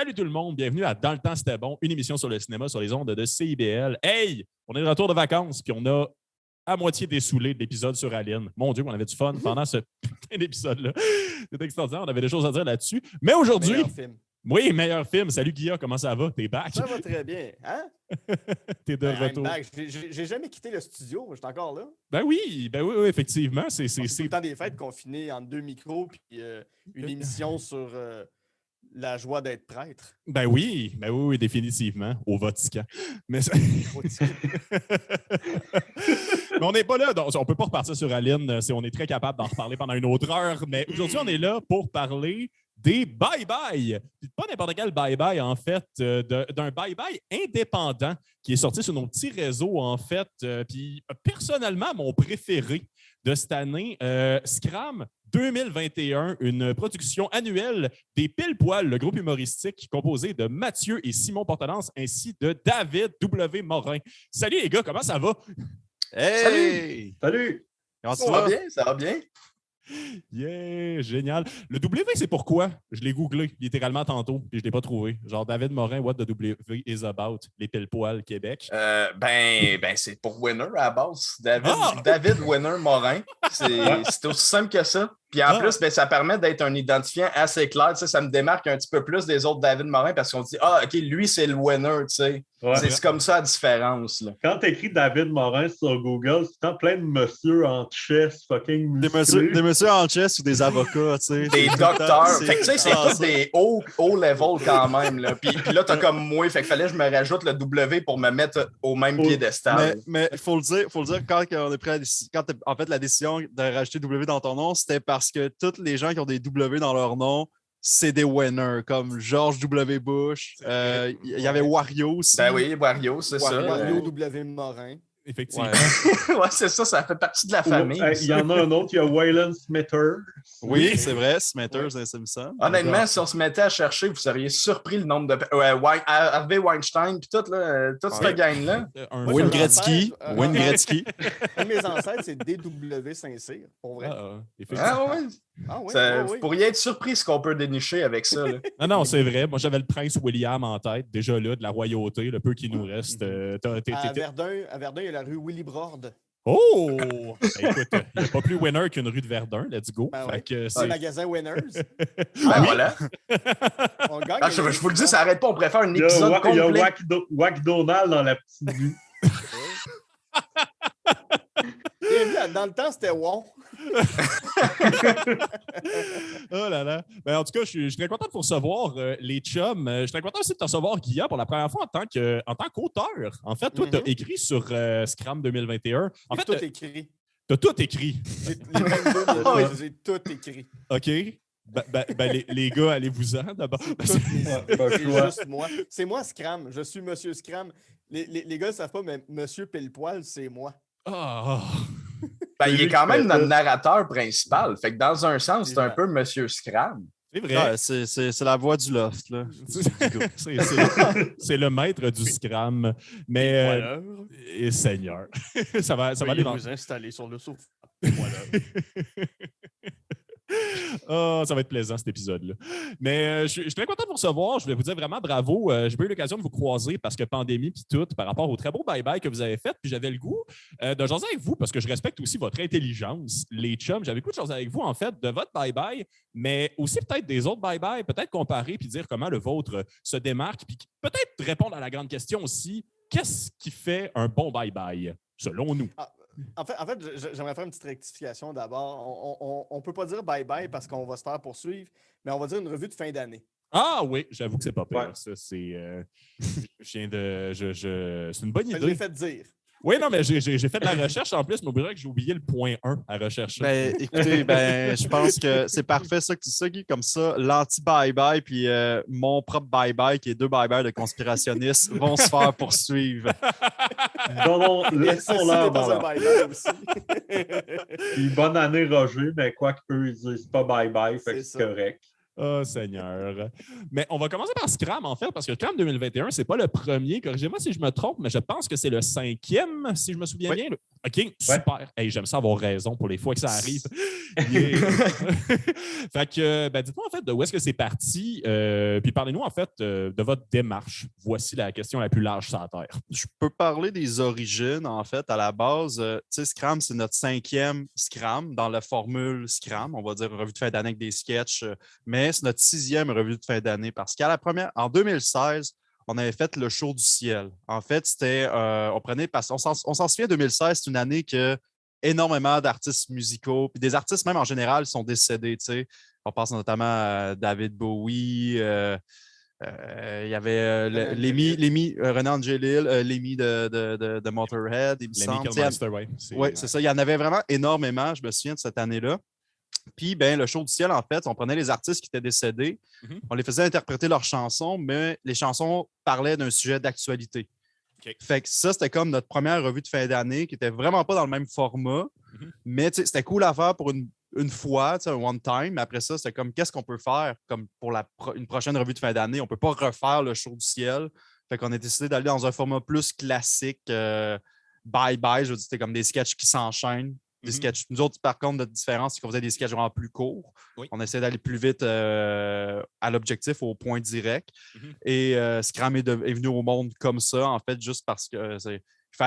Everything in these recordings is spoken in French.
Salut tout le monde, bienvenue à Dans le temps c'était bon, une émission sur le cinéma sur les ondes de CIBL. Hey, on est de retour de vacances, puis on a à moitié dessoulé de l'épisode sur Alien. Mon Dieu, on avait du fun pendant ce putain d'épisode-là. C'était extraordinaire, on avait des choses à dire là-dessus. Mais aujourd'hui... Meilleur film. Oui, meilleur film. Salut Guilla, comment ça va? T'es back? Ça va très bien. Hein? T'es de retour. J'ai jamais quitté le studio, je suis encore là. Ben oui, effectivement. C'est tout le temps des fêtes confiné entre deux micros puis une émission sur la joie d'être prêtre. Ben oui, définitivement, au Vatican. Mais, mais on n'est pas là, donc on ne peut pas repartir sur Alien. On est très capable d'en reparler pendant une autre heure. Mais aujourd'hui, on est là pour parler des bye-bye. Pas n'importe quel bye-bye, en fait, d'un bye-bye indépendant qui est sorti sur nos petits réseaux, en fait. Puis personnellement, mon préféré de cette année, Scram 2021, une production annuelle des Pile-Poil, le groupe humoristique composé de Mathieu et Simon Portelance, ainsi de David W. Morin. Salut les gars, comment ça va? Hey! Salut! Comment ça va bien? Ça va bien? Yeah, génial. Le W, c'est pourquoi? Je l'ai googlé littéralement tantôt, puis je ne l'ai pas trouvé. Genre David Morin, what the W is about? Les Pile-Poil Québec. C'est pour Winner à la base. David Winner Morin. C'est aussi simple que ça. Puis en plus, ça permet d'être un identifiant assez clair. Tu sais, ça me démarque un petit peu plus des autres David Morin parce qu'on dit OK, lui, c'est le winner. Tu sais. Ouais. C'est comme ça la différence. Là. Quand tu écris David Morin sur Google, c'est tant plein de monsieur en chess fucking musclés. Des monsieur en chess ou des avocats. Tu sais. Des docteurs. Fait que tu sais, c'est tous des hauts level quand même. Là. Puis là, tu as comme moi. Fait que fallait que je me rajoute le W pour me mettre au même piédestal. Mais il faut le dire, quand on est prêt en fait, la décision de rajouter W dans ton nom, c'était parce que tous les gens qui ont des W dans leur nom, c'est des winners, comme George W. Bush. Il y avait Wario aussi. Ben oui, Wario, c'est ça. Wario W. Morin. Effectivement. Ouais, c'est ça, ça fait partie de la famille. Il y en a un autre, il y a Waylon Smithers. Oui, c'est vrai, Smithers et Simpson. Honnêtement, si on se mettait à chercher, vous seriez surpris le nombre de... Harvey Weinstein, puis toute cette gang-là. Wayne Gretzky. Wayne Gretzky. Mes ancêtres, c'est DW Saint-Cyr, pour vrai. Vous pourriez être surpris ce qu'on peut dénicher avec ça. Là. Non, c'est vrai. Moi, j'avais le prince William en tête, déjà là, de la royauté, le peu qui nous reste. À Verdun, il y a la rue Willibrord. Oh! Écoute, il n'y a pas plus winner qu'une rue de Verdun. Let's go. C'est le magasin Winners. Voilà. Je vous le dis, ça n'arrête pas. On préfère un épisode complet. Il y a Wack Donald dans la petite vue. Dans le temps, c'était Wong. Oh là là. Ben, en tout cas, je suis très content de vous recevoir, les chums. Je suis très content aussi de te recevoir, Guilla, pour la première fois en tant qu'auteur. En fait, toi, tu as écrit sur Scram 2021. En fait, tout écrit. Tu as tout écrit. J'ai tout écrit. OK. Les gars, allez-vous-en d'abord. C'est juste moi. C'est moi, Scram. Je suis Monsieur Scram. Les gars ne savent pas, mais Monsieur Pile-Poil, c'est moi. Il est quand même notre narrateur principal. Fait que dans un sens, c'est un peu Monsieur Scram. C'est vrai. Ouais, c'est la voix du loft. Là. C'est le maître du Scram. Mais, et Seigneur, ça va aller dans... vous installer sur le sofa. Voilà. Oh, ça va être plaisant cet épisode-là. Mais je suis très content de vous recevoir. Je voulais vous dire vraiment bravo. J'ai pas eu l'occasion de vous croiser parce que pandémie puis tout, par rapport au très beau bye-bye que vous avez fait. Puis j'avais le goût de jaser avec vous parce que je respecte aussi votre intelligence, les chums. J'avais le goût de jaser avec vous, en fait, de votre bye-bye, mais aussi peut-être des autres bye-bye, peut-être comparer puis dire comment le vôtre se démarque. Puis peut-être répondre à la grande question aussi, qu'est-ce qui fait un bon bye-bye, selon nous? En fait, j'aimerais faire une petite rectification d'abord. On ne peut pas dire bye-bye parce qu'on va se faire poursuivre, mais on va dire une revue de fin d'année. Ah oui, j'avoue que c'est pas pire. Ouais. Ça, c'est... c'est une bonne idée. Je l'ai fait dire. Oui, non, mais j'ai fait de la recherche en plus, mais oubliez que j'ai oublié le point 1 à rechercher. Écoutez, je pense que c'est parfait ça que tu sais, Guy, comme ça, l'anti-bye-bye puis mon propre bye-bye, qui est 2 bye-bye de conspirationnistes, vont se faire poursuivre. Laissons-leur dans un bye-bye aussi. Puis bonne année, Roger, mais quoi qu'eux, ils disent pas bye-bye, fait que c'est correct. Oh, Seigneur. Mais on va commencer par Scram, en fait, parce que Scram 2021, c'est pas le premier. Corrigez-moi si je me trompe, mais je pense que c'est le 5e, si je me souviens bien. OK, super. Hey, j'aime ça avoir raison pour les fois que ça arrive. Fait que, dites-moi en fait de où est-ce que c'est parti. Puis parlez-nous en fait de votre démarche. Voici la question la plus large sur la Terre. Je peux parler des origines, en fait. À la base, tu sais, Scram, c'est notre 5e Scram dans la formule Scram. On va dire revue de fin d'année avec des sketchs, mais c'est notre 6e revue de fin d'année parce en 2016, on avait fait le show du ciel. En fait, c'était, on s'en souvient, 2016, c'est une année que énormément d'artistes musicaux, puis des artistes même en général sont décédés, tu sais. On pense notamment à David Bowie, il y avait René Angelil, Lemmy de Motorhead, il me semble. Oui, c'est ça. Il y en avait vraiment énormément, je me souviens de cette année-là. Puis, le show du ciel, en fait, on prenait les artistes qui étaient décédés, on les faisait interpréter leurs chansons, mais les chansons parlaient d'un sujet d'actualité. Okay. Fait que ça, c'était comme notre première revue de fin d'année qui n'était vraiment pas dans le même format, mais c'était cool à faire pour une fois, un one time. Mais après ça, c'était comme qu'est-ce qu'on peut faire comme pour une prochaine revue de fin d'année. On ne peut pas refaire le show du ciel. Fait qu'on a décidé d'aller dans un format plus classique. Bye-bye, je veux dire, c'était comme des sketchs qui s'enchaînent. Des sketchs. Nous autres, par contre, notre différence, c'est qu'on faisait des sketchs vraiment plus courts. Oui. On essayait d'aller plus vite à l'objectif, au point direct. Et Scram est venu au monde comme ça, en fait, juste parce que il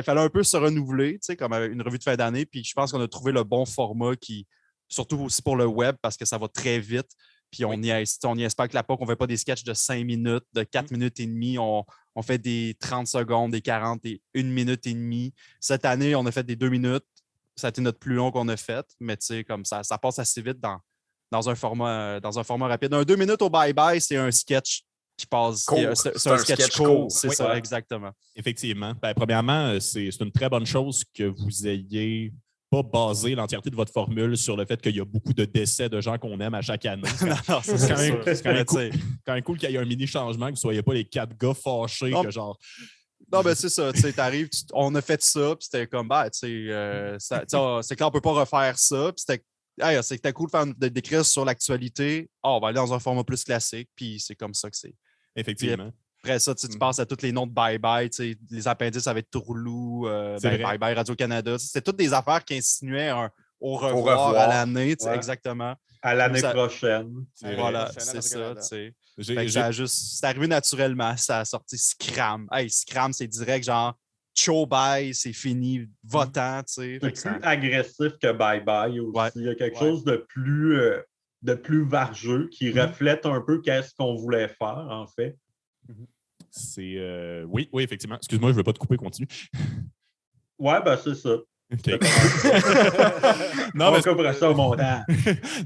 fallait un peu se renouveler, comme une revue de fin d'année. Puis je pense qu'on a trouvé le bon format surtout aussi pour le web, parce que ça va très vite. Puis on y espère que la POC, on ne fait pas des sketchs de 5 minutes, de 4 minutes et demie. On fait des 30 secondes, des 40 et 1 minute et demie. Cette année, on a fait des 2 minutes. Ça a été notre plus long qu'on a fait, mais tu sais, comme ça passe assez vite dans un format rapide. Un 2 minutes au bye-bye, c'est un sketch qui passe. C'est un sketch court. C'est ça, exactement. Effectivement. Premièrement, c'est une très bonne chose que vous ayez pas basé l'entièreté de votre formule sur le fait qu'il y a beaucoup de décès de gens qu'on aime à chaque année. C'est quand même cool qu'il y ait un mini changement, que vous ne soyez pas les 4 gars fâchés que genre. Non, c'est ça. Tu sais, t'arrives, on a fait ça, puis c'était comme, c'est clair, on peut pas refaire ça. Puis c'était cool d'écrire sur l'actualité. On va aller dans un format plus classique, puis c'est comme ça que c'est. Effectivement. Puis après ça, tu penses à tous les noms de bye-bye, les appendices avec Tourlou, bye-bye Radio-Canada. C'était toutes des affaires qui insinuaient au revoir à l'année, exactement. À l'année prochaine. Voilà, c'est ça, tu sais. C'est arrivé naturellement, ça a sorti Scram. Hey, Scram, c'est direct, genre, show bye, c'est fini, votant, tu sais. C'est plus agressif que bye bye aussi. Ouais. Il y a quelque chose de plus vargeux qui reflète un peu qu'est-ce qu'on voulait faire, en fait. C'est oui, effectivement. Excuse-moi, je ne veux pas te couper, continue. Ouais, c'est ça. Okay. Non, on coupera ça au montage.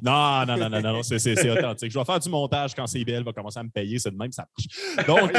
non, c'est authentique. Je vais faire du montage quand CBL va commencer à me payer, c'est de même, ça marche. Donc,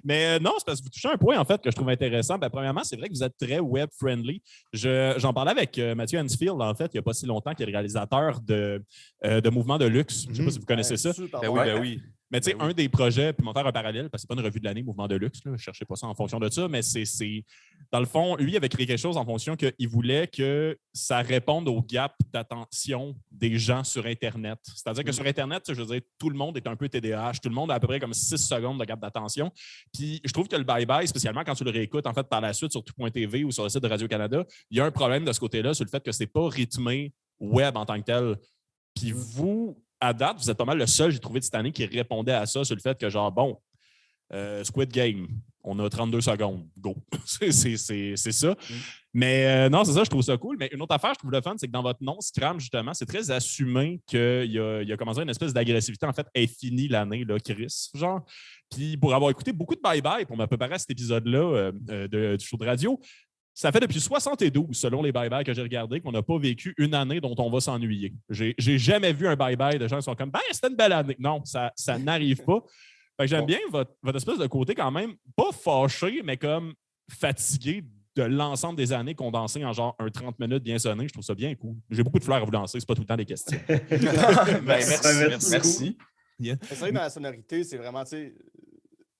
mais non, c'est parce que vous touchez un point, en fait, que je trouve intéressant. Premièrement, c'est vrai que vous êtes très web-friendly. J'en parlais avec Mathieu Hansfield, en fait, il n'y a pas si longtemps, qui est le réalisateur de Mouvement de Luxe. Je ne sais pas si vous connaissez ça. Oui. Mais tu sais, un des projets, puis m'en faire un parallèle, parce que c'est pas une revue de l'année, Mouvement de Luxe, là, je ne cherchais pas ça en fonction de ça, mais c'est dans le fond, lui avait créé quelque chose en fonction qu'il voulait que ça réponde au gap d'attention des gens sur Internet. C'est-à-dire que sur Internet, je veux dire, tout le monde est un peu TDAH, tout le monde a à peu près comme 6 secondes de gap d'attention. Puis je trouve que le bye-bye, spécialement quand tu le réécoutes en fait par la suite sur tout.tv ou sur le site de Radio-Canada, il y a un problème de ce côté-là sur le fait que c'est pas rythmé web en tant que tel. Puis vous, à date, vous êtes pas mal le seul, j'ai trouvé de cette année, qui répondait à ça sur le fait que, genre, Squid Game, on a 32 secondes, go. c'est ça. Mais non, c'est ça, je trouve ça cool. Mais une autre affaire, je trouve le fun, c'est que dans votre nom, Scram, justement, c'est très assumé qu'il a commencé une espèce d'agressivité, en fait, infinie l'année, là, Chris, genre. Puis pour avoir écouté beaucoup de bye-bye pour me préparer à cet épisode-là du show de radio, ça fait depuis 72, selon les bye-bye que j'ai regardés, qu'on n'a pas vécu une année dont on va s'ennuyer. J'ai jamais vu un bye-bye de gens qui sont comme « c'était une belle année ». Non, ça n'arrive pas. Fait que j'aime bien votre espèce de côté quand même, pas fâché, mais comme fatigué de l'ensemble des années condensées en genre un 30 minutes bien sonné. Je trouve ça bien cool. J'ai beaucoup de fleurs à vous lancer, c'est pas tout le temps des questions. Merci. Yeah. C'est vrai que dans la sonorité, c'est vraiment, tu sais,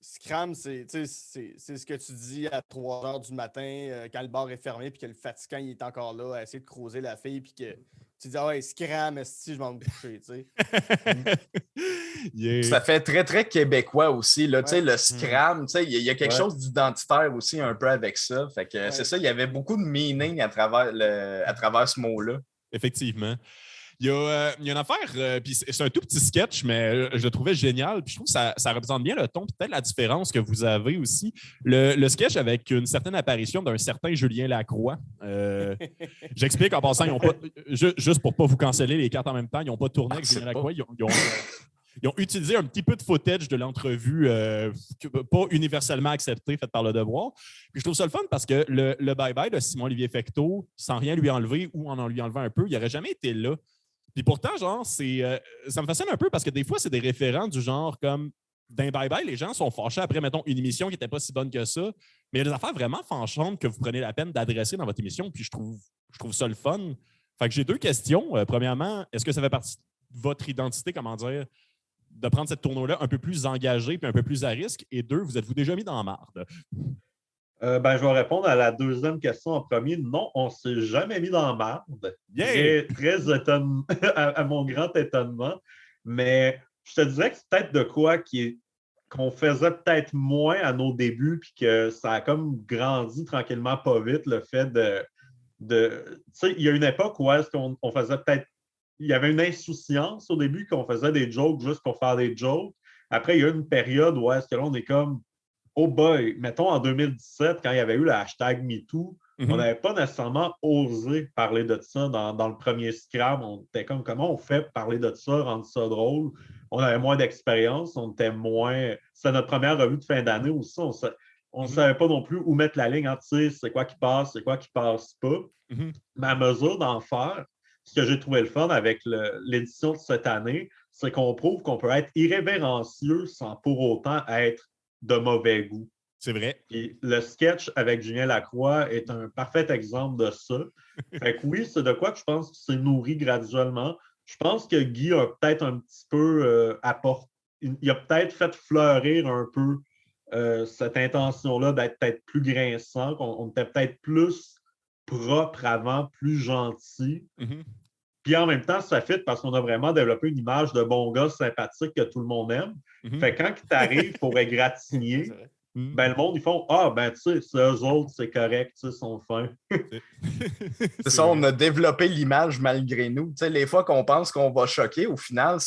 Scram, c'est ce que tu dis à 3 h du matin quand le bar est fermé puis que le fatigant il est encore là à essayer de creuser la fille puis que tu dis, ah ouais, scram, esti, je m'en vais me coucher, tu sais. Yeah. Ça fait très, très québécois aussi. Là, tu sais, Ouais. le scram, tu sais, il y a quelque Ouais. chose d'identitaire aussi un peu avec ça. Fait que Ouais. c'est ça, il y avait beaucoup de meaning à travers ce mot-là. Effectivement. Il y a une affaire, puis c'est un tout petit sketch, mais je le trouvais génial. Puis je trouve que ça représente bien le ton, peut-être la différence que vous avez aussi. Le sketch avec une certaine apparition d'un certain Julien Lacroix. J'explique en passant, ils ont pas, juste pour ne pas vous canceller les cartes en même temps, ils n'ont pas tourné avec Julien Lacroix. Ils ont utilisé un petit peu de footage de l'entrevue pas universellement acceptée, faite par Le Devoir. Puis je trouve ça le fun parce que le bye-bye de Simon-Olivier Fecteau, sans rien lui enlever ou en lui enlevant un peu, il n'aurait jamais été là. Puis pourtant, genre, ça me fascine un peu parce que des fois, c'est des référents du genre comme d'un bye-bye, les gens sont fâchés après, mettons, une émission qui n'était pas si bonne que ça. Mais il y a des affaires vraiment fanchantes que vous prenez la peine d'adresser dans votre émission. Puis je trouve ça le fun. Fait que j'ai 2 questions. Premièrement, est-ce que ça fait partie de votre identité, comment dire, de prendre cette tournoi-là un peu plus engagée puis un peu plus à risque? Et 2, vous êtes-vous déjà mis dans la marde? Je vais répondre à la deuxième question en premier. Non, on ne s'est jamais mis dans la marde. Yeah! Très étonnement, à mon grand étonnement. Mais je te dirais que c'est peut-être de quoi qu'on faisait peut-être moins à nos débuts, puis que ça a comme grandi tranquillement pas vite, le fait de tu sais, il y a une époque où est-ce qu'on faisait peut-être. Il y avait une insouciance au début qu'on faisait des jokes juste pour faire des jokes. Après, il y a eu une période où est-ce que là, on est comme oh boy, mettons en 2017, quand il y avait eu le hashtag MeToo, on n'avait pas nécessairement osé parler de ça dans le premier Scram. On était comme, comment on fait pour parler de ça, rendre ça drôle? On avait moins d'expérience, on était moins. C'était notre première revue de fin d'année aussi. On ne savait pas non plus où mettre la ligne entre c'est quoi qui passe, c'est quoi qui passe pas. Mais à mesure d'en faire, ce que j'ai trouvé le fun avec l'édition de cette année, c'est qu'on prouve qu'on peut être irrévérencieux sans pour autant être de mauvais goût. C'est vrai. Puis le sketch avec Julien Lacroix est un parfait exemple de ça. Fait que oui, c'est de quoi que je pense que c'est nourri graduellement. Je pense que Guy a peut-être un petit peu il a peut-être fait fleurir un peu cette intention-là d'être peut-être plus grinçant, qu'on était peut-être plus propre avant, plus gentil. Puis en même temps, ça fit parce qu'on a vraiment développé une image de bon gars sympathique que tout le monde aime. Fait que quand tu arrives pour égratigner, ben le monde, ils font ah, ben tu sais, c'est eux autres, c'est correct, ils sont fins. C'est ça, on a développé l'image malgré nous. Tu sais, les fois qu'on pense qu'on va choquer, au final,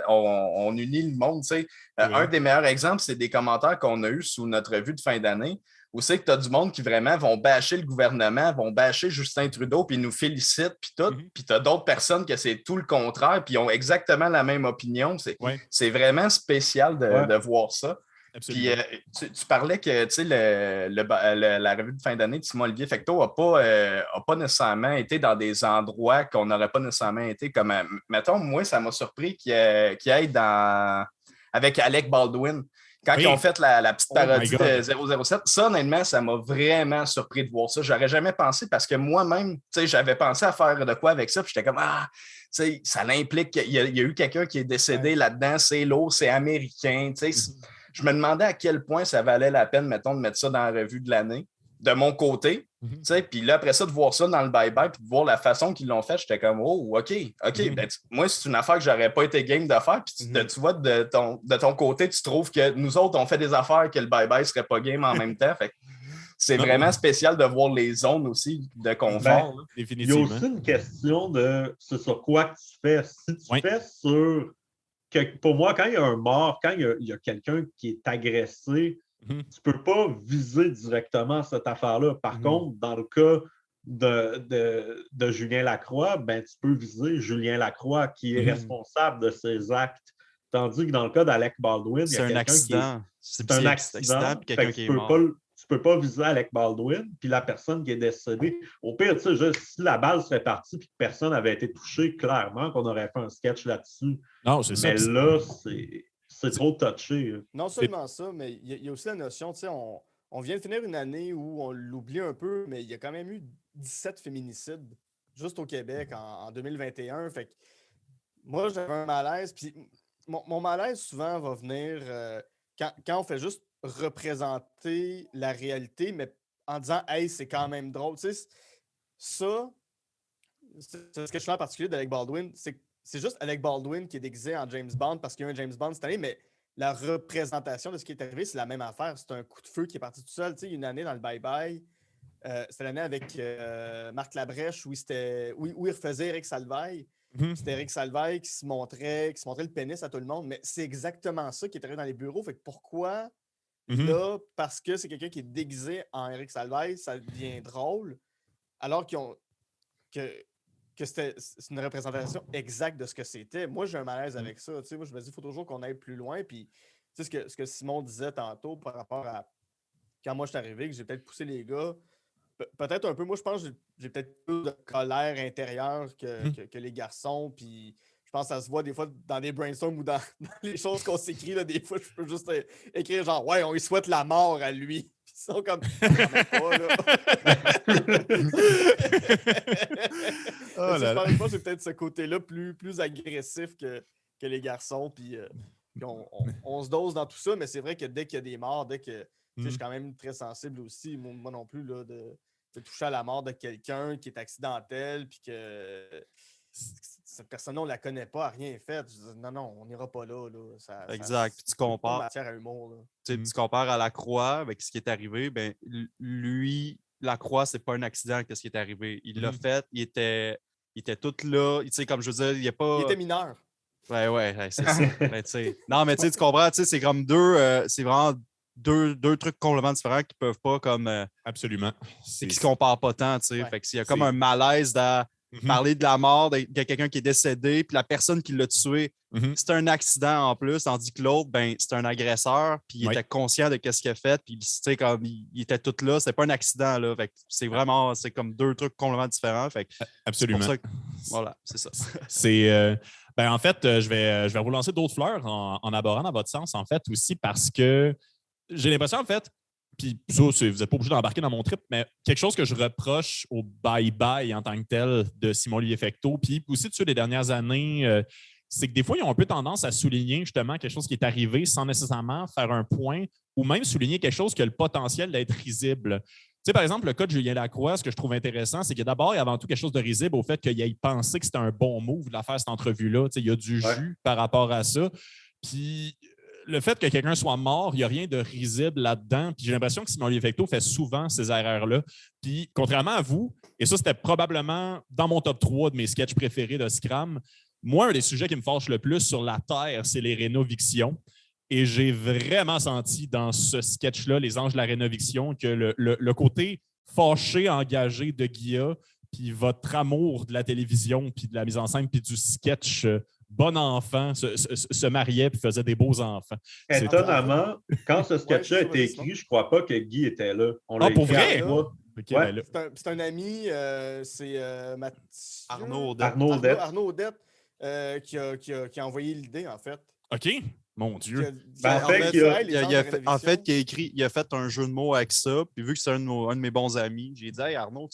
on unit le monde. Tu sais. Un des meilleurs exemples, c'est des commentaires qu'on a eus sous notre revue de fin d'année, où c'est que tu as du monde qui vraiment vont bâcher le gouvernement, vont bâcher Justin Trudeau, puis ils nous félicitent, puis tout. Puis tu as d'autres personnes que c'est tout le contraire, puis ils ont exactement la même opinion. C'est vraiment spécial de voir ça. Puis tu parlais que la revue de fin d'année de Simon-Olivier Fecteau n'a pas nécessairement été dans des endroits qu'on n'aurait pas nécessairement été. Comme, mettons, moi, ça m'a surpris qu'il aille avec Alec Baldwin. Quand ils ont fait la petite parodie de 007, ça, honnêtement, ça m'a vraiment surpris de voir ça. J'aurais jamais pensé parce que moi-même, j'avais pensé à faire de quoi avec ça. Puis j'étais comme, ça l'implique qu'il y a eu quelqu'un qui est décédé là-dedans, c'est lourd, c'est américain. Je me demandais à quel point ça valait la peine, mettons, de mettre ça dans la revue de l'année, de mon côté. Puis là, après ça, de voir ça dans le bye-bye, puis de voir la façon qu'ils l'ont fait, j'étais comme, oh, OK. Ben, moi, c'est une affaire que j'aurais pas été game de faire. Puis tu vois, de ton côté, tu trouves que nous autres, on fait des affaires que le bye-bye serait pas game en même temps. Fait c'est vraiment spécial de voir les zones aussi de confort. Il y a aussi une question de c'est sur quoi que tu fais. Si tu fais sur... Pour moi, quand il y a un mort, quand il y a quelqu'un qui est agressé, tu ne peux pas viser directement cette affaire-là. Par contre, dans le cas de Julien Lacroix, ben, tu peux viser Julien Lacroix qui est responsable de ses actes. Tandis que dans le cas d'Alec Baldwin, il y a quelqu'un accident. C'est un accident. Quelqu'un qui est mort. Tu ne peux pas viser Alec Baldwin, puis la personne qui est décédée. Au pire, tu sais, si la balle serait partie et que personne n'avait été touché, clairement qu'on aurait fait un sketch là-dessus. Non, c'est ça. Mais là, c'est trop touché. Non seulement ça, mais il y a aussi la notion, tu sais, on vient de finir une année où on l'oublie un peu, mais il y a quand même eu 17 féminicides juste au Québec en 2021. Fait que moi, j'avais un malaise. Puis mon malaise, souvent, va venir quand on fait juste représenter la réalité, mais en disant « Hey, c'est quand même drôle ». Tu sais, ça, ce que je fais en particulier d'Alec Baldwin, c'est juste Alec Baldwin qui est déguisé en James Bond parce qu'il y a un James Bond cette année, mais la représentation de ce qui est arrivé, c'est la même affaire. C'est un coup de feu qui est parti tout seul. Tu sais, il y a une année dans le Bye-Bye, c'était l'année avec Marc Labrèche où il refaisait Eric Salvaille. C'était Eric Salvaille qui se montrait le pénis à tout le monde, mais c'est exactement ça qui est arrivé dans les bureaux. Fait que pourquoi là, parce que c'est quelqu'un qui est déguisé en Eric Salvaille, ça devient drôle, alors que c'est une représentation exacte de ce que c'était. Moi, j'ai un malaise avec ça. Tu sais, moi, je me dis, il faut toujours qu'on aille plus loin. Puis, tu sais, ce que Simon disait tantôt par rapport à quand moi je suis arrivé, que j'ai peut-être poussé les gars, peut-être un peu. Moi, je pense que j'ai peut-être plus de colère intérieure que les garçons. Puis, je pense que ça se voit des fois dans des brainstorms ou dans les choses qu'on s'écrit. Là, des fois, je peux juste écrire genre, ouais, on lui souhaite la mort à lui. Puis, ils sont comme, pas, là. Je pense que c'est peut-être ce côté-là plus agressif que les garçons. Puis, on se dose dans tout ça, mais c'est vrai que dès qu'il y a des morts, je suis quand même très sensible aussi, moi non plus, là, de toucher à la mort de quelqu'un qui est accidentel, puis que cette personne-là, on ne la connaît pas, elle n'a rien fait. Je dis, non, on n'ira pas là. Exact. Puis tu compares. Matière à humour. Tu compares à Lacroix avec ce qui est arrivé. Ben, lui, Lacroix, c'est pas un accident, qu'est-ce qui est arrivé. Il l'a fait, il était tout là. Tu sais, comme je veux dire, il n'est pas. Il était mineur. Ouais, c'est ça. Ben, non, mais tu comprends, c'est comme c'est vraiment deux trucs complètement différents qui peuvent pas comme. Absolument. C'est qui se comparent pas tant, tu sais. Ouais. Fait qu'il y a comme un malaise à parler de la mort de quelqu'un qui est décédé, puis la personne qui l'a tué, c'est un accident en plus, tandis que l'autre, ben, c'est un agresseur, puis il était conscient de ce qu'il a fait, puis tu sais, comme il était tout là, c'est pas un accident, là. Fait que c'est comme deux trucs complètement différents. Fait que absolument. C'est pour ça que, voilà, c'est ça. C'est. En fait, je vais vous lancer d'autres fleurs en abordant dans votre sens, en fait, aussi, parce que j'ai l'impression, en fait, puis ça, vous n'êtes pas obligé d'embarquer dans mon trip, mais quelque chose que je reproche au bye-bye en tant que tel de Simon-Olivier Fecteau, puis aussi dessus les dernières années, c'est que des fois, ils ont un peu tendance à souligner justement quelque chose qui est arrivé sans nécessairement faire un point ou même souligner quelque chose qui a le potentiel d'être risible. Tu sais, par exemple, le cas de Julien Lacroix, ce que je trouve intéressant, c'est qu'il y a d'abord et avant tout quelque chose de risible au fait qu'il ait pensé que c'était un bon move de faire cette entrevue-là. Tu sais, il y a du jus par rapport à ça. Puis le fait que quelqu'un soit mort, il n'y a rien de risible là-dedans. Puis j'ai l'impression que Simon-Olivier Fecteau fait souvent ces erreurs-là. Puis contrairement à vous, et ça, c'était probablement dans mon top 3 de mes sketchs préférés de Scram, moi, un des sujets qui me fâche le plus sur la Terre, c'est les rénovictions. Et j'ai vraiment senti dans ce sketch-là, Les Anges de la rénoviction, que le côté fâché, engagé de Guilla, puis votre amour de la télévision, puis de la mise en scène, puis du sketch bon enfant, se mariait puis faisait des beaux enfants. Étonnamment, quand ce sketch-là a été écrit, je ne crois pas que Guy était là. Pour vrai? Okay, ouais. C'est un ami, c'est Mathieu... Arnaud Odette. Qui a envoyé l'idée, en fait. OK. Mon Dieu. En fait, il a fait un jeu de mots avec ça. Puis vu que c'est un de mes bons amis, j'ai dit, hey Arnaud,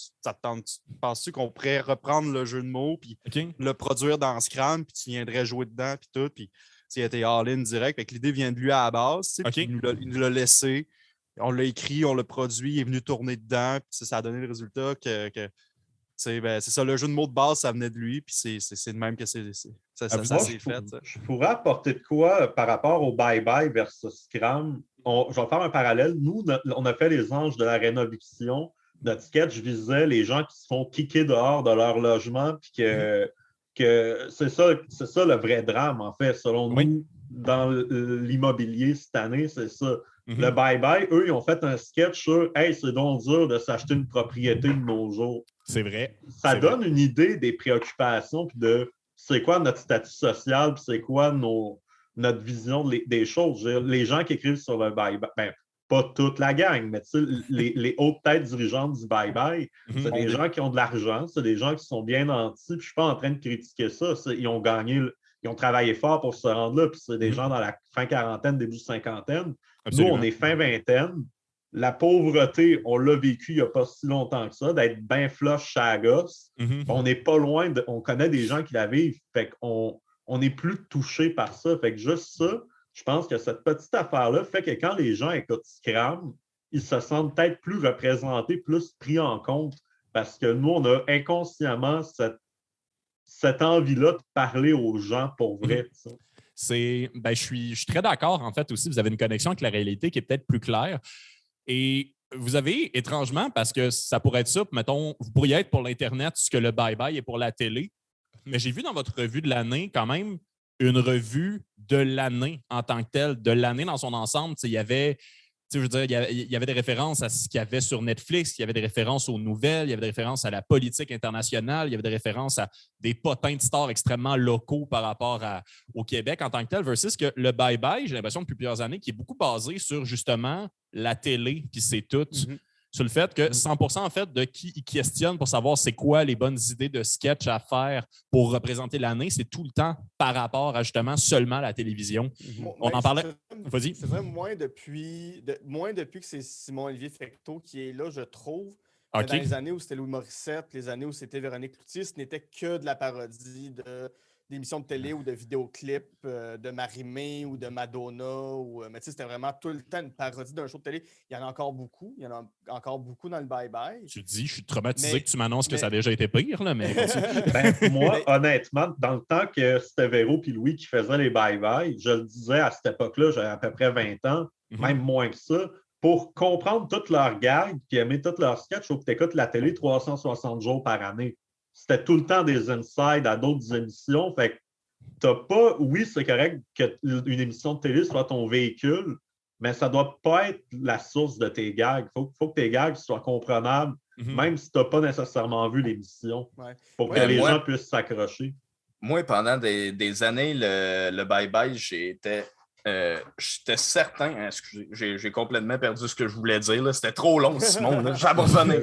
penses-tu qu'on pourrait reprendre le jeu de mots puis le produire dans Scram, puis tu viendrais jouer dedans, puis tout. Puis il a été all-in direct. Fait que l'idée vient de lui à la base. Il nous l'a laissé. On l'a écrit, on l'a produit, il est venu tourner dedans. Puis ça a donné le résultat que c'est ça, le jeu de mots de base, ça venait de lui, puis c'est de même que ça s'est fait. Je pourrais apporter de quoi par rapport au bye-bye versus Scram. Je vais faire un parallèle. Nous, on a fait Les Anges de la rénoviction. Notre sketch visait les gens qui se font kicker dehors de leur logement, puis que c'est ça le vrai drame, en fait, selon nous, dans l'immobilier cette année, c'est ça. Le bye-bye, eux, ils ont fait un sketch sur « Hey, c'est donc dur de s'acheter une propriété de nos jours. » C'est vrai. Ça donne une idée des préoccupations puis de c'est quoi notre statut social puis c'est quoi notre vision des choses. Les gens qui écrivent sur le bye-bye, ben, pas toute la gang, mais les hautes têtes dirigeantes du bye-bye, c'est des gens qui ont de l'argent, c'est des gens qui sont bien nantis. Puis je ne suis pas en train de critiquer ça. Ils ont gagné, ils ont travaillé fort pour se rendre là. Puis c'est des gens dans la fin quarantaine, début cinquantaine. Absolument. Nous, on est fin vingtaine. La pauvreté, on l'a vécu il n'y a pas si longtemps que ça, d'être bien flush à la gosse. On n'est pas loin, on connaît des gens qui la vivent. Fait qu'on n'est plus touché par ça. Fait que juste ça, je pense que cette petite affaire-là fait que quand les gens écoutent Scram, ils se sentent peut-être plus représentés, plus pris en compte. Parce que nous, on a inconsciemment cette envie-là de parler aux gens pour vrai. Je suis très d'accord, en fait, aussi. Vous avez une connexion avec la réalité qui est peut-être plus claire. Et vous avez, étrangement, parce que ça pourrait être ça, mettons, vous pourriez être pour l'Internet ce que le bye-bye est pour la télé, mais j'ai vu dans votre revue de l'année quand même une revue de l'année en tant que telle, de l'année dans son ensemble. Il y avait, je veux dire, il y avait des références à ce qu'il y avait sur Netflix, il y avait des références aux nouvelles, il y avait des références à la politique internationale, il y avait des références à des potins de stars extrêmement locaux par rapport au Québec en tant que tel, versus que le bye-bye, j'ai l'impression depuis plusieurs années, qui est beaucoup basé sur justement la télé, puis c'est tout. Sur le fait que 100% en fait de qui il questionne pour savoir c'est quoi les bonnes idées de sketch à faire pour représenter l'année, c'est tout le temps par rapport à justement seulement la télévision. On en parlait. Vas-y. C'est vrai, moins depuis que c'est Simon-Olivier Fecteau qui est là, je trouve. Okay. Dans les années où c'était Louis Morissette, les années où c'était Véronique Cloutier, ce n'était que de la parodie d'émissions de télé ou de vidéoclips de Marie-Mé ou de Madonna. Mais tu sais, c'était vraiment tout le temps une parodie d'un show de télé. Il y en a encore beaucoup. Il y en a encore beaucoup dans le bye-bye. Tu dis, je suis traumatisé que tu m'annonces que ça a déjà été pire, là, mais moi, honnêtement, dans le temps que c'était Véro et Louis qui faisaient les bye-bye, je le disais à cette époque-là, j'avais à peu près 20 ans, même moins que ça. Pour comprendre toutes leurs gags et aimer tous leurs sketchs, il faut que tu écoutes la télé 360 jours par année. C'était tout le temps des insides à d'autres émissions. Fait que t'as pas. Oui, c'est correct qu'une émission de télé soit ton véhicule, mais ça doit pas être la source de tes gags. Faut que tes gags soient comprenables, même si tu n'as pas nécessairement vu l'émission, pour que les gens puissent s'accrocher. Moi, pendant des années, le bye-bye, j'étais certain, hein, excusez, j'ai complètement perdu ce que je voulais dire. Là. C'était trop long, Simon. J'ai abandonné.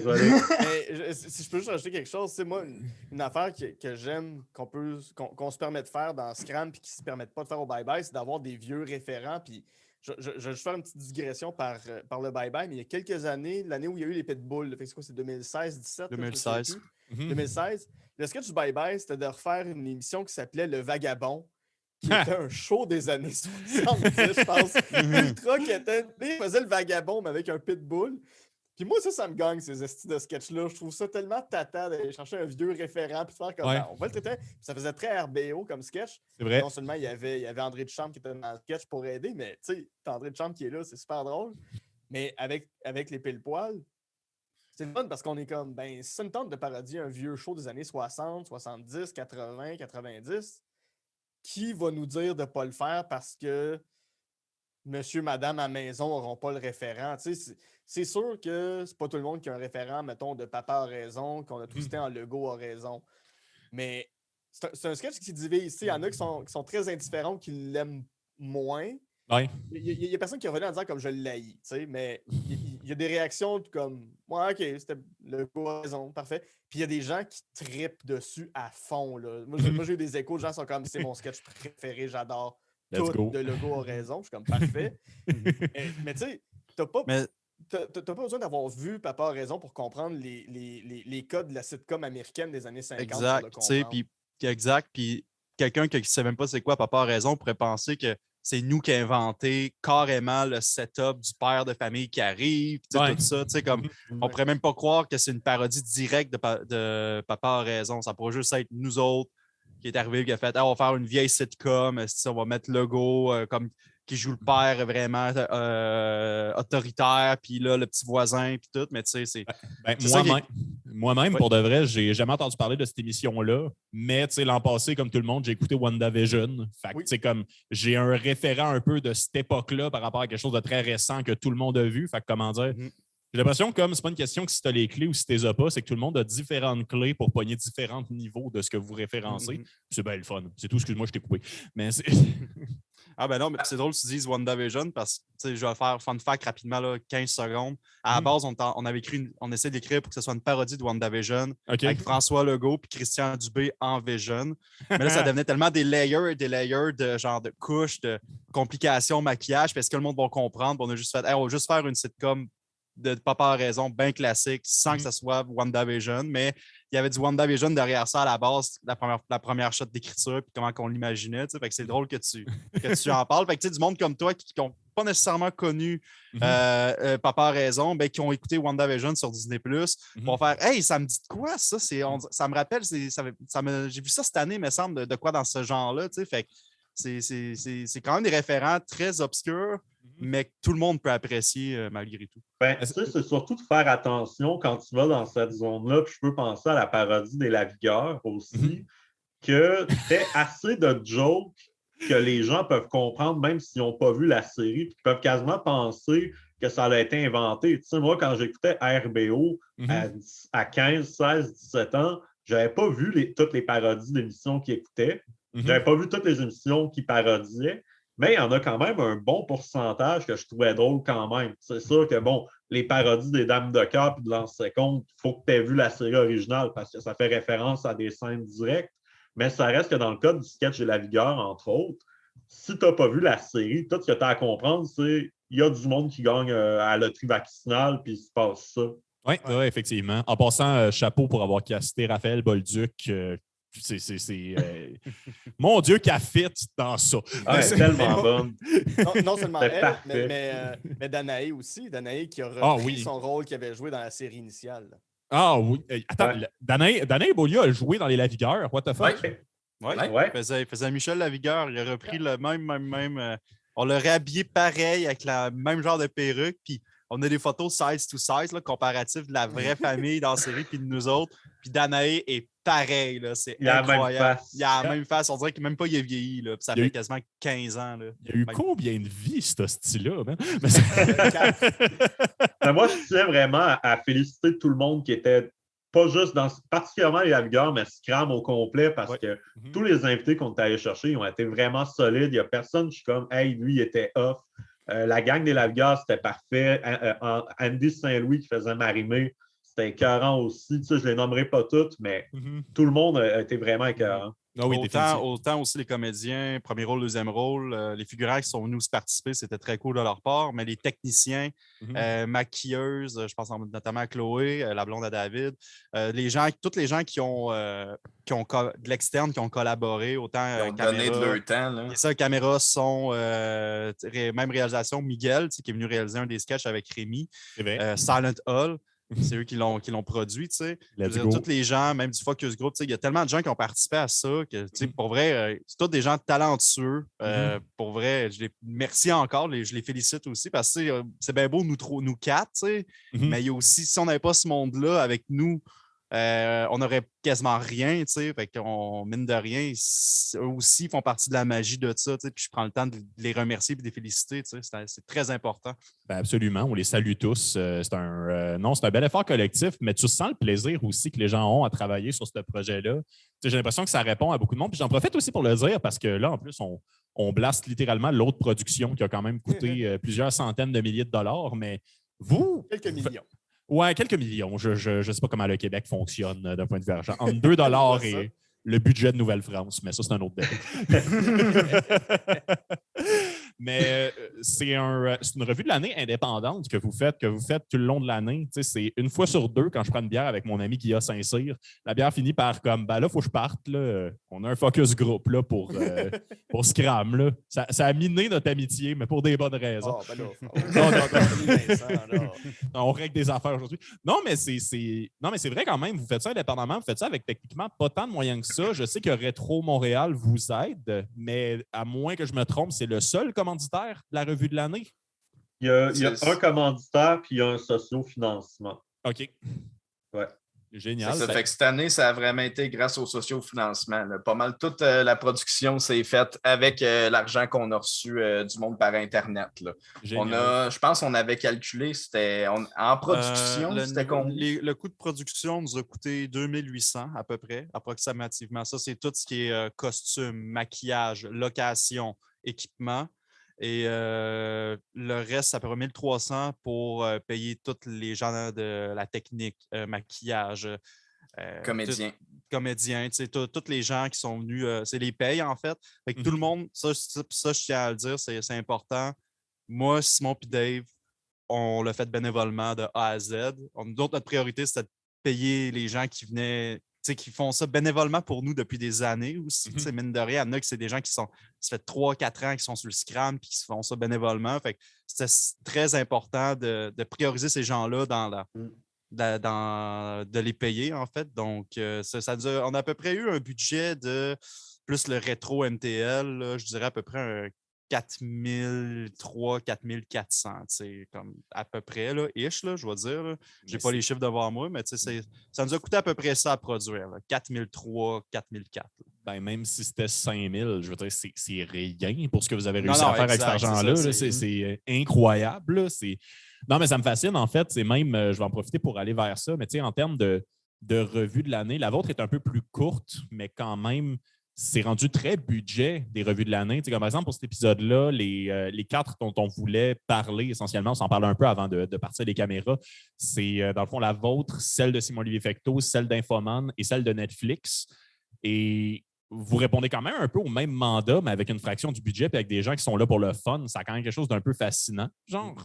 Si je peux juste rajouter quelque chose, c'est moi, une affaire que j'aime, qu'on se permet de faire dans Scram et qui ne se permettent pas de faire au bye-bye, c'est d'avoir des vieux référents. Puis je vais juste faire une petite digression par le bye-bye, mais il y a quelques années, l'année où il y a eu les Pitbulls, c'est quoi, c'est 2016-17? 2016. 2016. Le sketch du bye-bye, c'était de refaire une émission qui s'appelait Le Vagabond, qui était un show des années 70, je pense. Ultra qui était. Il faisait le vagabond, mais avec un pitbull. Puis moi, ça me gagne, ces estis de sketch-là. Je trouve ça tellement tata d'aller chercher un vieux référent puis de faire comme on va le traiter. Puis ça faisait très RBO comme sketch. C'est vrai. Non seulement il y avait André Duchamp qui était dans le sketch pour aider, mais tu sais, André Duchamp qui est là, c'est super drôle. Mais avec les pile-poils, c'est le fun parce qu'on est comme, si ça me tente de parodier un vieux show des années 60, 70, 80, 90, qui va nous dire de ne pas le faire parce que monsieur, madame à la maison n'auront pas le référent? Tu sais, c'est sûr que c'est pas tout le monde qui a un référent, mettons, de Papa a raison, qu'on a tous été en Legault a raison. Mais c'est un sketch qui divise. Il y en a qui sont très indifférents, qui l'aiment moins. Ouais. Il y a personne qui est revenu en disant comme je l'haïs, mais il y a des réactions comme ouais, ok, c'était le go a raison, parfait. Puis il y a des gens qui trippent dessus à fond. Là. Moi, j'ai eu des échos, les gens sont comme c'est mon sketch préféré, j'adore tout de Legault a raison. Je suis comme parfait. mais tu sais, t'as pas besoin d'avoir vu Papa a raison pour comprendre les codes de la sitcom américaine des années 50. Exact, puis quelqu'un qui ne sait même pas c'est quoi Papa a raison pourrait penser que c'est nous qui avons inventé carrément le setup du père de famille qui arrive, tout ça. Comme, on ne pourrait même pas croire que c'est une parodie directe de Papa a raison. Ça pourrait juste être nous autres qui est arrivé, qui a fait on va faire une vieille sitcom, on va mettre Legault comme qui joue le père vraiment autoritaire, puis là, le petit voisin, puis tout. Mais tu sais, c'est. Moi-même, pour de vrai, j'ai jamais entendu parler de cette émission-là, mais l'an passé, comme tout le monde, j'ai écouté WandaVision. Fait que comme j'ai un référent un peu de cette époque-là par rapport à quelque chose de très récent que tout le monde a vu. Fait que comment dire? J'ai l'impression que comme c'est pas une question que si tu as les clés ou si tu les as pas, c'est que tout le monde a différentes clés pour pogner différents niveaux de ce que vous référencez. C'est bien le fun. C'est tout, excuse-moi, je t'ai coupé. Mais c'est. Ah ben non, mais c'est drôle que tu dises WandaVision parce que je vais faire fun fact rapidement, là, 15 secondes. À la base, on avait on essaie d'écrire pour que ce soit une parodie de WandaVision avec François Legault et Christian Dubé en Vision. Mais là, ça devenait tellement des layers de genre de couches, de complications, maquillage, parce que le monde va comprendre. On a juste fait, on va juste faire une sitcom de Papa a raison, bien classique, sans que ça soit WandaVision, mais il y avait du WandaVision derrière ça à la base, la première shot d'écriture, puis comment on l'imaginait. Fait que c'est drôle que tu en parles. Fait que du monde comme toi qui n'ont pas nécessairement connu Papa a raison, ben, qui ont écouté WandaVision sur Disney+, vont faire « Hey, ça me dit de quoi, ça? Ça me rappelle, j'ai vu ça cette année, me semble, de quoi dans ce genre-là. » Fait que c'est quand même des référents très obscurs, mais que tout le monde peut apprécier malgré tout. Ben, c'est surtout de faire attention quand tu vas dans cette zone-là. Puis je peux penser à la parodie des Lavigueurs aussi, que tu assez de jokes que les gens peuvent comprendre, même s'ils n'ont pas vu la série, puis ils peuvent quasiment penser que ça a été inventé. Tu sais, moi, quand j'écoutais RBO à 15, 16, 17 ans, je n'avais pas vu toutes les parodies d'émissions qu'ils écoutaient. Je n'avais pas vu toutes les émissions qu'ils parodiaient. Mais il y en a quand même un bon pourcentage que je trouvais drôle quand même. C'est sûr que, bon, les parodies des Dames de cœur et de Lance Compte, il faut que tu aies vu la série originale parce que ça fait référence à des scènes directes. Mais ça reste que dans le cas du sketch de La Vigueur, entre autres, si tu n'as pas vu la série, tout ce que tu as à comprendre, c'est qu'il y a du monde qui gagne à la loterie vaccinale puis il se passe ça. Oui, effectivement. En passant, chapeau pour avoir casté Raphaël Bolduc. Mon Dieu, qu'elle fit dans ça. C'est tellement bonne. Non seulement elle, mais Danae aussi. Danae qui a repris son rôle qu'il avait joué dans la série initiale. Ah oui. Attends, Danae Beaulieu a joué dans Les Lavigueurs. What the fuck? Oui, il faisait Michel Lavigueur. Il a repris le même. On l'a réhabillé pareil avec le même genre de perruque. Puis on a des photos size to size, là, comparatives de la vraie famille dans la série puis de nous autres. Puis Danae est pareil. Là, c'est incroyable. Il a la même face. On dirait qu'il même pas il a vieilli. Là, puis ça fait quasiment 15 ans. Là. Il y a eu combien de vies, ce style-là? Moi, je tiens vraiment à féliciter tout le monde qui était pas juste particulièrement les Lavigueurs, mais Scram au complet, parce que tous les invités qu'on est allés chercher, ils ont été vraiment solides. Il n'y a personne qui est comme « Hey, lui, il était off ». La gang des Lavigueurs, c'était parfait. Andy Saint-Louis qui faisait Marimé, c'était écœurant aussi. Tu sais, je ne les nommerai pas toutes, mais tout le monde a été vraiment écœurant. Ah oui, autant aussi les comédiens, premier rôle, deuxième rôle, les figurants qui sont venus participer, c'était très cool de leur part, mais les techniciens, maquilleuses, je pense notamment à Chloé, la blonde à David, tous les gens qui ont de l'externe, qui ont collaboré, autant donné de leur temps. Là. Et ça, caméra, son, même réalisation, Miguel, qui est venu réaliser un des sketchs avec Rémi, Silent Hall. C'est eux qui l'ont produit, tu sais. Tous les gens, même du Focus Group, il y a tellement de gens qui ont participé à ça que, pour vrai, c'est tous des gens talentueux. Pour vrai, merci encore, je les félicite aussi parce que c'est bien beau nous quatre, tu sais, mais il y a aussi, si on n'avait pas ce monde-là avec nous, on n'aurait quasiment rien, tu sais. Fait qu'on, mine de rien, eux aussi font partie de la magie de ça, tu sais. Puis je prends le temps de les remercier et de les féliciter, tu sais. C'est très important. Ben absolument, on les salue tous. C'est un bel effort collectif, mais tu sens le plaisir aussi que les gens ont à travailler sur ce projet-là. Tu sais, j'ai l'impression que ça répond à beaucoup de monde. Puis j'en profite aussi pour le dire parce que là, en plus, on blaste littéralement l'autre production qui a quand même coûté plusieurs centaines de milliers de dollars. Mais vous. Quelques millions. Ouais, quelques millions. Je ne sais pas comment le Québec fonctionne d'un point de vue argent. Entre 2 et le budget de Nouvelle-France, mais ça, c'est un autre débat. Mais c'est une revue de l'année indépendante que vous faites tout le long de l'année. Tu sais, c'est une fois sur deux, quand je prends une bière avec mon ami Guilla Saint-Cyr, la bière finit par comme, ben là, il faut que je parte. Là. On a un focus group là, pour Scram. Là. Ça a miné notre amitié, mais pour des bonnes raisons. Oh, ben là, on règle des affaires aujourd'hui. Non, mais c'est vrai quand même. Vous faites ça indépendamment. Vous faites ça avec techniquement pas tant de moyens que ça. Je sais que Rétro Montréal vous aide, mais à moins que je me trompe, c'est le seul commanditaire de la revue de l'année? Il y a un commanditaire puis il y a un socio-financement. OK. Ouais. Génial. Ça fait que cette année, ça a vraiment été grâce au socio-financement. Là. Pas mal toute la production s'est faite avec l'argent qu'on a reçu du monde par Internet. Là. Je pense qu'on avait calculé, en production, c'était combien? Le coût de production nous a coûté 2800 à peu près, approximativement. Ça, c'est tout ce qui est costume, maquillage, location, équipement. Et le reste, ça prend 1300 pour payer tous les gens de la technique, maquillage. Comédiens. Comédiens, tu sais, tous les gens qui sont venus, c'est les payes en fait. Fait que tout le monde, ça, je tiens à le dire, c'est important. Moi, Simon et Dave, on l'a fait bénévolement de A à Z. Nous autres, notre priorité, c'était de payer les gens qui venaient, qui font ça bénévolement pour nous depuis des années aussi. Mine de rien, il y en a que c'est des gens ça fait 3-4 ans qui sont sur le Scrum et qui se font ça bénévolement. Fait que c'était très important de prioriser ces gens-là de les payer, en fait. Donc, on a à peu près eu un budget de plus le rétro MTL, là, je dirais à peu près un 4300, 4400, comme à peu près, là, ish, là, je vais dire. Je n'ai pas les chiffres devant moi, mais ça nous a coûté à peu près ça à produire, 4300, 4004. Ben, même si c'était 5000, je veux dire, c'est rien pour ce que vous avez réussi Non, à faire avec cet exact, argent-là. c'est là. ça, C'est incroyable. Là. Non, mais ça me fascine, en fait. C'est même, je vais en profiter pour aller vers ça, mais tu sais, en termes de revue de l'année, la vôtre est un peu plus courte, mais quand même, c'est rendu très budget des revues de l'année. Tu sais, comme par exemple, pour cet épisode-là, les 4 dont on voulait parler essentiellement, on s'en parle un peu avant de partir des caméras, c'est dans le fond la vôtre, celle de Simon-Olivier Fecteau, celle d'Infoman et celle de Netflix. Et vous répondez quand même un peu au même mandat, mais avec une fraction du budget et avec des gens qui sont là pour le fun. Ça a quand même quelque chose d'un peu fascinant. Genre,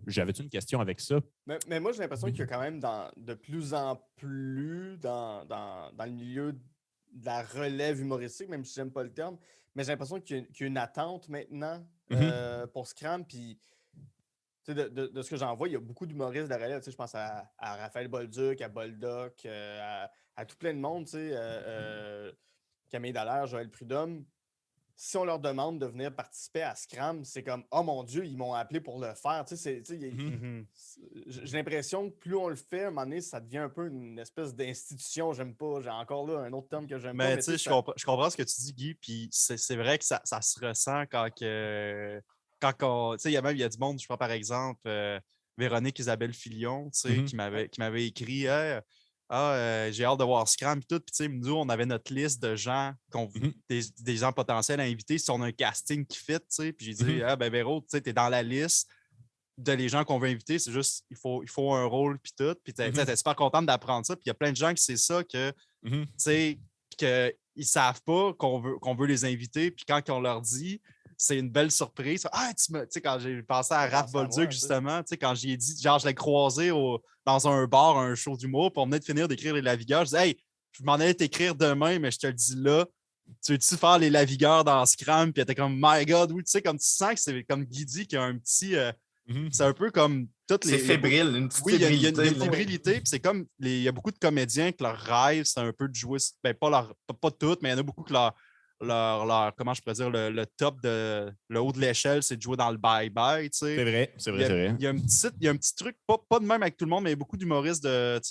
j'avais-tu une question avec ça? Mais moi, j'ai l'impression qu'il y a quand même de plus en plus dans le milieu de la relève humoristique, même si j'aime pas le terme, mais j'ai l'impression qu'il y a une attente maintenant pour Scrum. Puis, de ce que j'en vois, il y a beaucoup d'humoristes de la relève. Je pense à Raphaël Bolduc, à Boldoc, à tout plein de monde. Camille Dallaire, Joël Prudhomme. Si on leur demande de venir participer à Scrum, c'est comme « Oh mon Dieu, ils m'ont appelé pour le faire. » J'ai l'impression que plus on le fait, à un moment donné, ça devient un peu une espèce d'institution. J'aime pas. J'ai encore là un autre terme que j'aime pas. Mais tu sais, je comprends ce que tu dis, Guy, puis c'est vrai que ça se ressent quand tu sais, il y a du monde, je prends par exemple Véronique Isabelle Filion, tu sais, qui m'avait écrit j'ai hâte de voir Scrum et tout. Puis, tu sais, nous, on avait notre liste de gens, des gens potentiels à inviter si on a un casting qui fit, tu sais. Puis, j'ai dit, Véro, tu sais, t'es dans la liste de les gens qu'on veut inviter. C'est juste, il faut un rôle, puis tout. Puis, t'es super contente d'apprendre ça. Puis, il y a plein de gens qui c'est ça que, tu sais, qu'ils savent pas qu'on veut les inviter. Puis, quand on leur dit, c'est une belle surprise. Tu sais, quand j'ai pensé à Raph Bolduc, justement, tu sais, quand j'y ai dit, genre, je l'ai croisé dans un bar, un show d'humour, puis on venait de finir d'écrire Les Lavigueurs. Je disais, hey, je m'en allais t'écrire demain, mais je te le dis là. Tu veux-tu faire Les Lavigueurs dans Scrum? Puis elle était comme, my God, oui, tu sais, comme tu sens que c'est comme Guidi qui a un petit. C'est un peu comme toutes les. C'est fébrile, une petite fébrilité. Oui, il y a une fébrilité. puis c'est comme. Il y a beaucoup de comédiens que leur rêve, c'est un peu de jouer. Ben, pas toutes, mais il y en a beaucoup que comment je pourrais dire, le top le haut de l'échelle, c'est de jouer dans le bye-bye. Tu sais. C'est vrai. Il y a un petit truc, pas de même avec tout le monde, mais il y a beaucoup d'humoristes de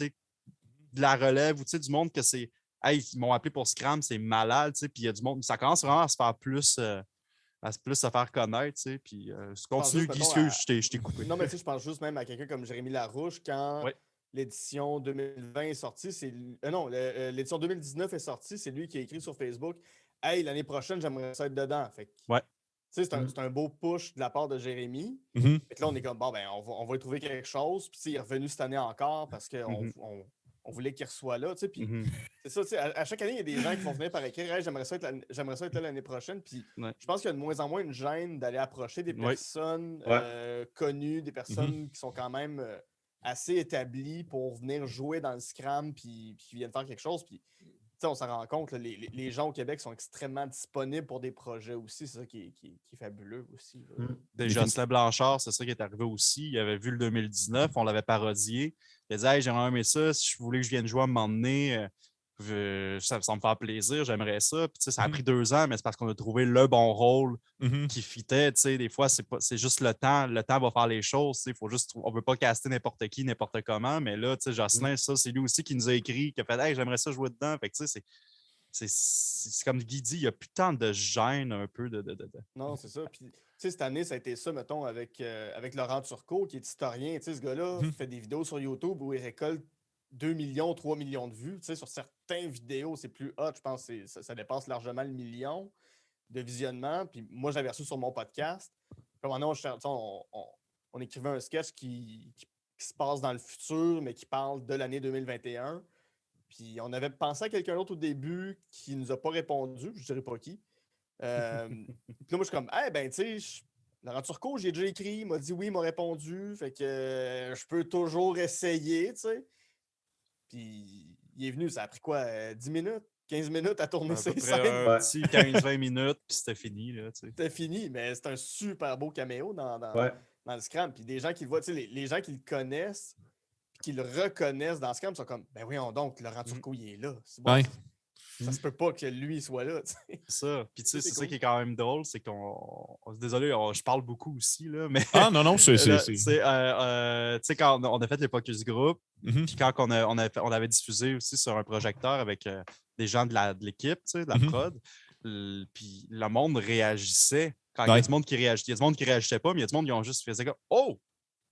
la relève ou du monde que c'est. Hey, ils m'ont appelé pour Scrum, c'est malade. Puis il y a du monde. Ça commence vraiment à se faire plus. À se faire connaître, tu sais, puis continue, Guy, je t'ai coupé. Non, mais tu sais, je pense juste même à quelqu'un comme Jérémy Larouche, quand l'édition 2020 est sortie, l'édition 2019 est sortie, c'est lui qui a écrit sur Facebook « Hey, l'année prochaine, j'aimerais ça être dedans. » Fait que, c'est un beau push de la part de Jérémy. Fait que là, on est comme, bon, ben, on va y trouver quelque chose, puis il est revenu cette année encore parce qu'on on voulait qu'il reçoit là, tu sais, puis c'est ça, tu sais, à chaque année, il y a des gens qui vont venir par écrire hey, j'aimerais ça être là l'année prochaine, puis je pense qu'il y a de moins en moins une gêne d'aller approcher des personnes connues, des personnes qui sont quand même assez établies pour venir jouer dans le Scrum, puis qui viennent faire quelque chose, puis on s'en rend compte, là, les gens au Québec sont extrêmement disponibles pour des projets aussi, c'est ça qui est fabuleux aussi. Jocelyn Blanchard, c'est ça qui est arrivé aussi, il avait vu le 2019, on l'avait parodié. Il a dit hey, j'aimerais aimer ça, si je voulais que je vienne jouer à un moment donné, ça me fait plaisir, j'aimerais ça. Puis, ça a pris 2 ans, mais c'est parce qu'on a trouvé le bon rôle qui fitait. Des fois, c'est juste le temps. Le temps va faire les choses. On ne veut pas caster n'importe qui, n'importe comment. Mais là, Jocelyn, ça, c'est lui aussi qui nous a écrit, qui a fait hey, j'aimerais ça jouer dedans. Fait que, c'est comme Guy dit, il n'y a plus tant de gêne un peu de. Non, c'est ça. Puis, cette année, ça a été ça, mettons, avec Laurent Turcot, qui est historien. Ce gars-là fait des vidéos sur YouTube où il récolte 2 millions, 3 millions de vues. Sur certaines vidéos, c'est plus hot. Je pense que ça dépasse largement le million de visionnements. Puis moi, j'avais reçu sur mon podcast. Puis on écrivait un sketch qui se passe dans le futur, mais qui parle de l'année 2021. Puis on avait pensé à quelqu'un d'autre au début qui nous a pas répondu. Je ne dirais pas qui. Puis là, moi, je suis comme, ben, tu sais, Laurent Turcot, j'ai déjà écrit, il m'a dit oui, il m'a répondu. Fait que je peux toujours essayer, tu sais. Puis il est venu, ça a pris quoi, 10 minutes, 15 minutes à tourner À peu ses près scènes. un petit 15-20 minutes, puis c'était fini. Là, C'était fini, mais c'est un super beau caméo dans le Scram. Puis des gens qui le voient, tu sais, les gens qui le connaissent, puis qui le reconnaissent dans le Scram sont comme, ben voyons donc, Laurent Turcot, il est là. C'est bon, Ouais. ça se peut pas que lui soit là. Tu sais. Ça. Puis tu sais, c'est cool. ça qui est quand même drôle, c'est désolé, je parle beaucoup aussi, là, mais. Ah non, non, c'est. Tu sais, quand on a fait les Focus Group, Mhm. puis quand on avait diffusé aussi sur un projecteur avec des gens de l'équipe, tu sais, de la Mhm. prod, puis le monde réagissait. Quand il y Ouais. a du monde qui réagissait, il y a du monde qui réagissait pas, mais il y a du monde qui ont juste fait comme oh!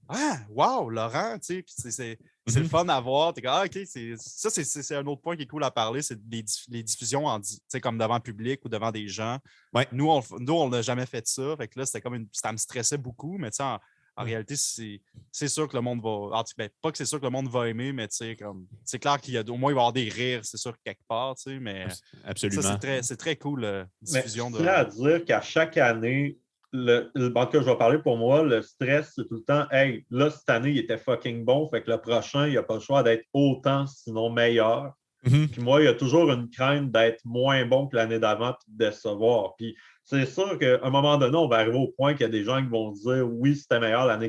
Ah, wow, Laurent, tu sais, puis c'est Mhm. le fun à voir. T'es comme, ah, OK, c'est un autre point qui est cool à parler, c'est les diffusions tu sais, comme devant le public ou devant des gens. Ouais. Nous, on n'a jamais fait ça. Fait que là, ça me stressait beaucoup, mais tu sais, en Ouais. réalité, c'est sûr que le monde va. En tout cas, pas que c'est sûr que le monde va aimer, mais tu sais, comme c'est clair qu'il y a au moins il va y avoir des rires, c'est sûr, quelque part, tu sais, mais Absolument. ça, c'est très cool, diffusion Mais je tiens à dire qu'à chaque année, en tout cas, je vais parler pour moi, le stress, c'est tout le temps, hey, là, cette année, il était fucking bon, fait que le prochain, il n'y a pas le choix d'être autant, sinon meilleur. Mhm. Puis moi, il y a toujours une crainte d'être moins bon que l'année d'avant puis de décevoir. Puis c'est sûr qu'à un moment donné, on va arriver au point qu'il y a des gens qui vont dire oui, c'était meilleur l'année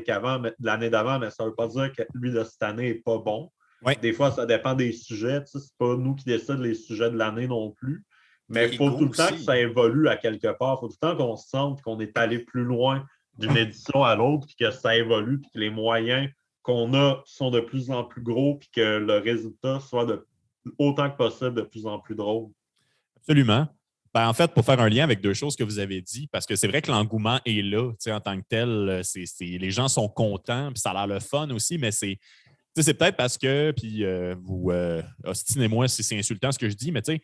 d'avant, mais ça ne veut pas dire que lui de cette année n'est pas bon. Ouais. Des fois, ça dépend des sujets. Tu sais, c'est pas nous qui décidons les sujets de l'année non plus. Mais il faut L'ego tout le temps que aussi. ça évolue à quelque part. Il faut tout le temps qu'on se sente qu'on est allé plus loin d'une édition à l'autre, puis que ça évolue, puis que les moyens qu'on a sont de plus en plus gros, puis que le résultat soit autant que possible de plus en plus drôle. Absolument. Ben, en fait, pour faire un lien avec deux choses que vous avez dit, parce que c'est vrai que l'engouement est là, en tant que tel, les gens sont contents, puis ça a l'air le fun aussi, mais c'est peut-être parce que, puis vous ostinez-moi si c'est insultant ce que je dis, mais tu sais,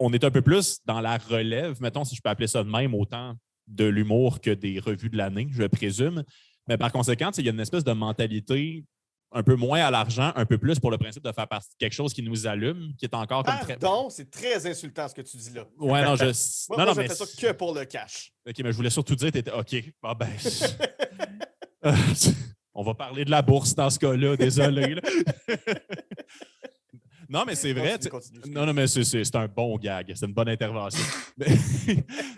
on est un peu plus dans la relève, mettons, si je peux appeler ça de même, autant de l'humour que des revues de l'année, je présume. Mais par conséquent, il y a une espèce de mentalité un peu moins à l'argent, un peu plus pour le principe de faire partie de quelque chose qui nous allume, qui est encore comme très... Pardon, c'est très insultant ce que tu dis là. Ouais, non, je... Moi, non, je mais... fais ça que pour le cash. OK, mais je voulais surtout dire, t'étais... OK, ah ben... On va parler de la bourse dans ce cas-là, désolé. Là. Non, mais c'est vrai. Continue. Non, mais c'est un bon gag. C'est une bonne intervention.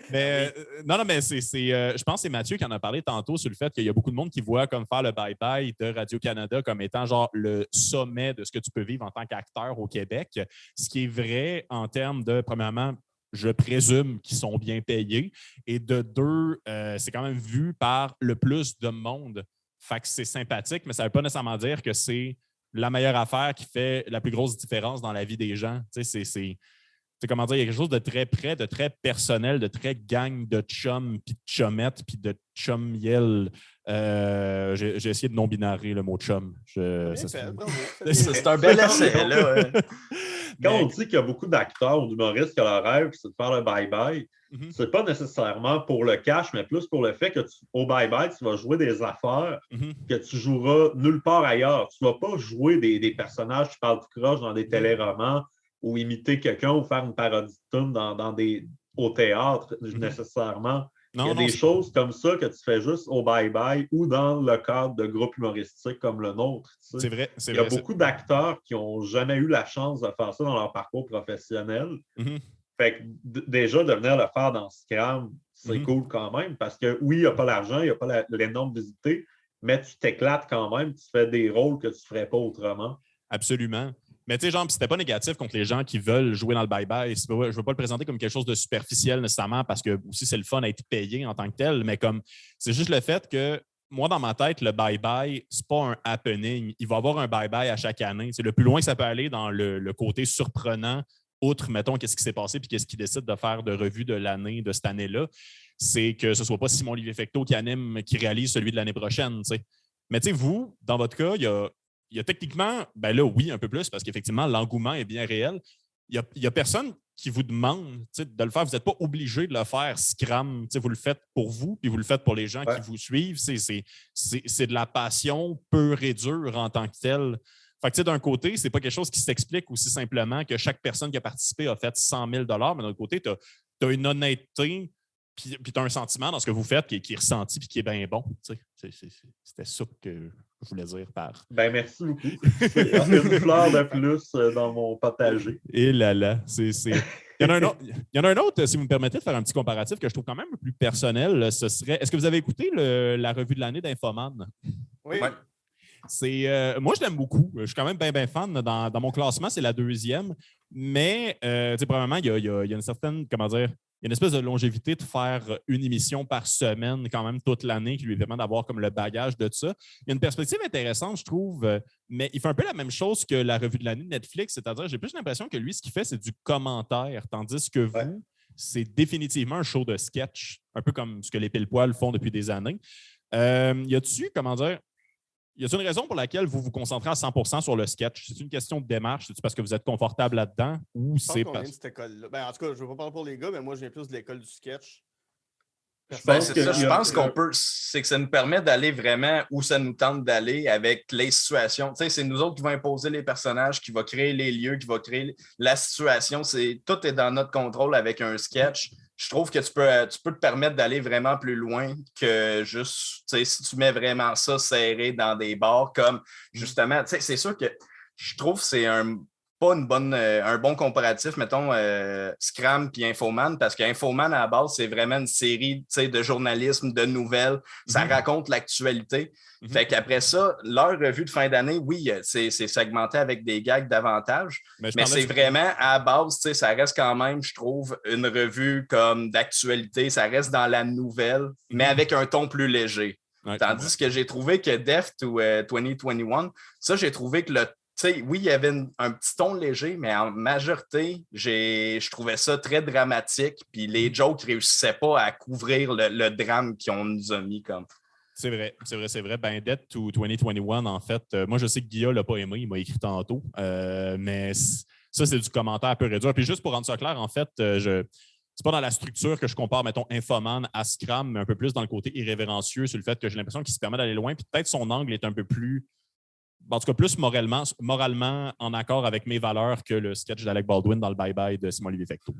mais non, mais je pense que c'est Mathieu qui en a parlé tantôt sur le fait qu'il y a beaucoup de monde qui voit comme faire le bye-bye de Radio-Canada comme étant genre le sommet de ce que tu peux vivre en tant qu'acteur au Québec. Ce qui est vrai en termes de, premièrement, je présume qu'ils sont bien payés. Et de deux, c'est quand même vu par le plus de monde. Fait que c'est sympathique, mais ça ne veut pas nécessairement dire que c'est la meilleure affaire qui fait la plus grosse différence dans la vie des gens. Tu sais, c'est comment dire, il y a quelque chose de très près, de très personnel, de très gang de chum, puis de chumettes, puis de chum-yel. J'ai essayé de non-binarer le mot chum. C'est un bel essai, là. Quand on dit qu'il y a beaucoup d'acteurs ou d'humoristes qui ont le rêve, c'est de faire le bye-bye, c'est pas nécessairement pour le cash, mais plus pour le fait que au bye-bye, tu vas jouer des affaires que tu joueras nulle part ailleurs. Tu vas pas jouer des personnages qui parlent tout croche dans des téléromans ou imiter quelqu'un ou faire une parodie de tune au théâtre nécessairement. Il y a des choses comme ça que tu fais juste au bye-bye ou dans le cadre de groupes humoristiques comme le nôtre. Tu sais. C'est vrai. Il y a beaucoup d'acteurs qui n'ont jamais eu la chance de faire ça dans leur parcours professionnel. Fait que déjà, de venir le faire dans Scram, c'est cool quand même parce que oui, il n'y a pas l'argent, il n'y a pas l'énorme visibilité, mais tu t'éclates quand même, tu fais des rôles que tu ne ferais pas autrement. Absolument. Mais tu sais, genre, c'était pas négatif contre les gens qui veulent jouer dans le bye-bye. Je ne veux pas le présenter comme quelque chose de superficiel nécessairement parce que aussi c'est le fun à être payé en tant que tel, mais comme c'est juste le fait que moi, dans ma tête, le bye-bye, c'est pas un happening. Il va y avoir un bye-bye à chaque année. C'est le plus loin que ça peut aller dans le côté surprenant, outre, mettons, qu'est-ce qui s'est passé puis qu'est-ce qu'il décide de faire de revue de l'année, de cette année-là. C'est que ce ne soit pas Simon-Olivier Fecteau qui réalise celui de l'année prochaine. T'sais. Mais tu sais, vous, dans votre cas, il y a techniquement, ben là, oui, un peu plus, parce qu'effectivement, l'engouement est bien réel. Il y a personne qui vous demande de le faire. Vous n'êtes pas obligé de le faire Scram. Vous le faites pour vous, puis vous le faites pour les gens qui vous suivent. C'est de la passion pure et dure en tant que telle. Fait que d'un côté, c'est pas quelque chose qui s'explique aussi simplement que chaque personne qui a participé a fait 100 000 $, mais d'un autre côté, tu as une honnêteté Puis tu as un sentiment dans ce que vous faites qui est ressenti et qui est bien bon. C'était ça que je voulais dire par... Ben, merci beaucoup. C'est une fleur de plus dans mon potager. Et là, c'est... Il y en a un autre, si vous me permettez de faire un petit comparatif que je trouve quand même un peu plus personnel, ce serait... Est-ce que vous avez écouté la revue de l'année d'Infoman? Oui. Ouais. Moi, je l'aime beaucoup. Je suis quand même bien fan. Dans mon classement, c'est la deuxième. Mais, probablement, il y a une certaine, comment dire, il y a une espèce de longévité de faire une émission par semaine quand même toute l'année qui lui permet d'avoir comme le bagage de ça. Il y a une perspective intéressante, je trouve, mais il fait un peu la même chose que la revue de l'année de Netflix, c'est-à-dire j'ai plus l'impression que lui, ce qu'il fait, c'est du commentaire, tandis que vous, c'est définitivement un show de sketch, un peu comme ce que les pile-poils font depuis des années. Y a-tu, comment dire, y a-t-il une raison pour laquelle vous vous concentrez à 100% sur le sketch? C'est une question de démarche? C'est parce que vous êtes confortable là-dedans ou c'est parce qu'on vient de cette école-là. Ben, en tout cas, je ne veux pas parler pour les gars, mais moi, je viens plus de l'école du sketch. Je pense qu'on peut, c'est que ça nous permet d'aller vraiment où ça nous tente d'aller avec les situations. Tu sais, c'est nous autres qui vont imposer les personnages, qui va créer les lieux, qui va créer la situation. Tout est dans notre contrôle avec un sketch. Je trouve que tu peux te permettre d'aller vraiment plus loin que juste, tu sais, si tu mets vraiment ça serré dans des bars, comme justement, tu sais, c'est sûr que je trouve que c'est pas un bon comparatif, mettons, Scram puis Infoman, parce qu'Infoman, à la base, c'est vraiment une série de journalisme, de nouvelles. Ça raconte l'actualité. Fait qu'après ça, leur revue de fin d'année, oui, c'est segmenté avec des gags davantage, mais c'est vraiment, à la base, ça reste quand même, je trouve, une revue comme d'actualité. Ça reste dans la nouvelle, mais avec un ton plus léger. Ouais, tandis que j'ai trouvé que Deft ou 2021, ça, j'ai trouvé que oui, il y avait un petit ton léger, mais en majorité, je trouvais ça très dramatique. Puis les jokes ne réussissaient pas à couvrir le drame qu'on nous a mis comme. C'est vrai. Ben, Death to 2021, en fait, moi, je sais que Guilla ne l'a pas aimé, il m'a écrit tantôt. Mais ça, c'est du commentaire peu réduit. Puis juste pour rendre ça clair, en fait, c'est pas dans la structure que je compare, mettons, Infoman à Scram, mais un peu plus dans le côté irrévérencieux, sur le fait que j'ai l'impression qu'il se permet d'aller loin. Puis peut-être son angle est un peu plus. En tout cas, plus moralement en accord avec mes valeurs que le sketch d'Alec Baldwin dans le Bye-Bye de Simon-Olivier Fecteau.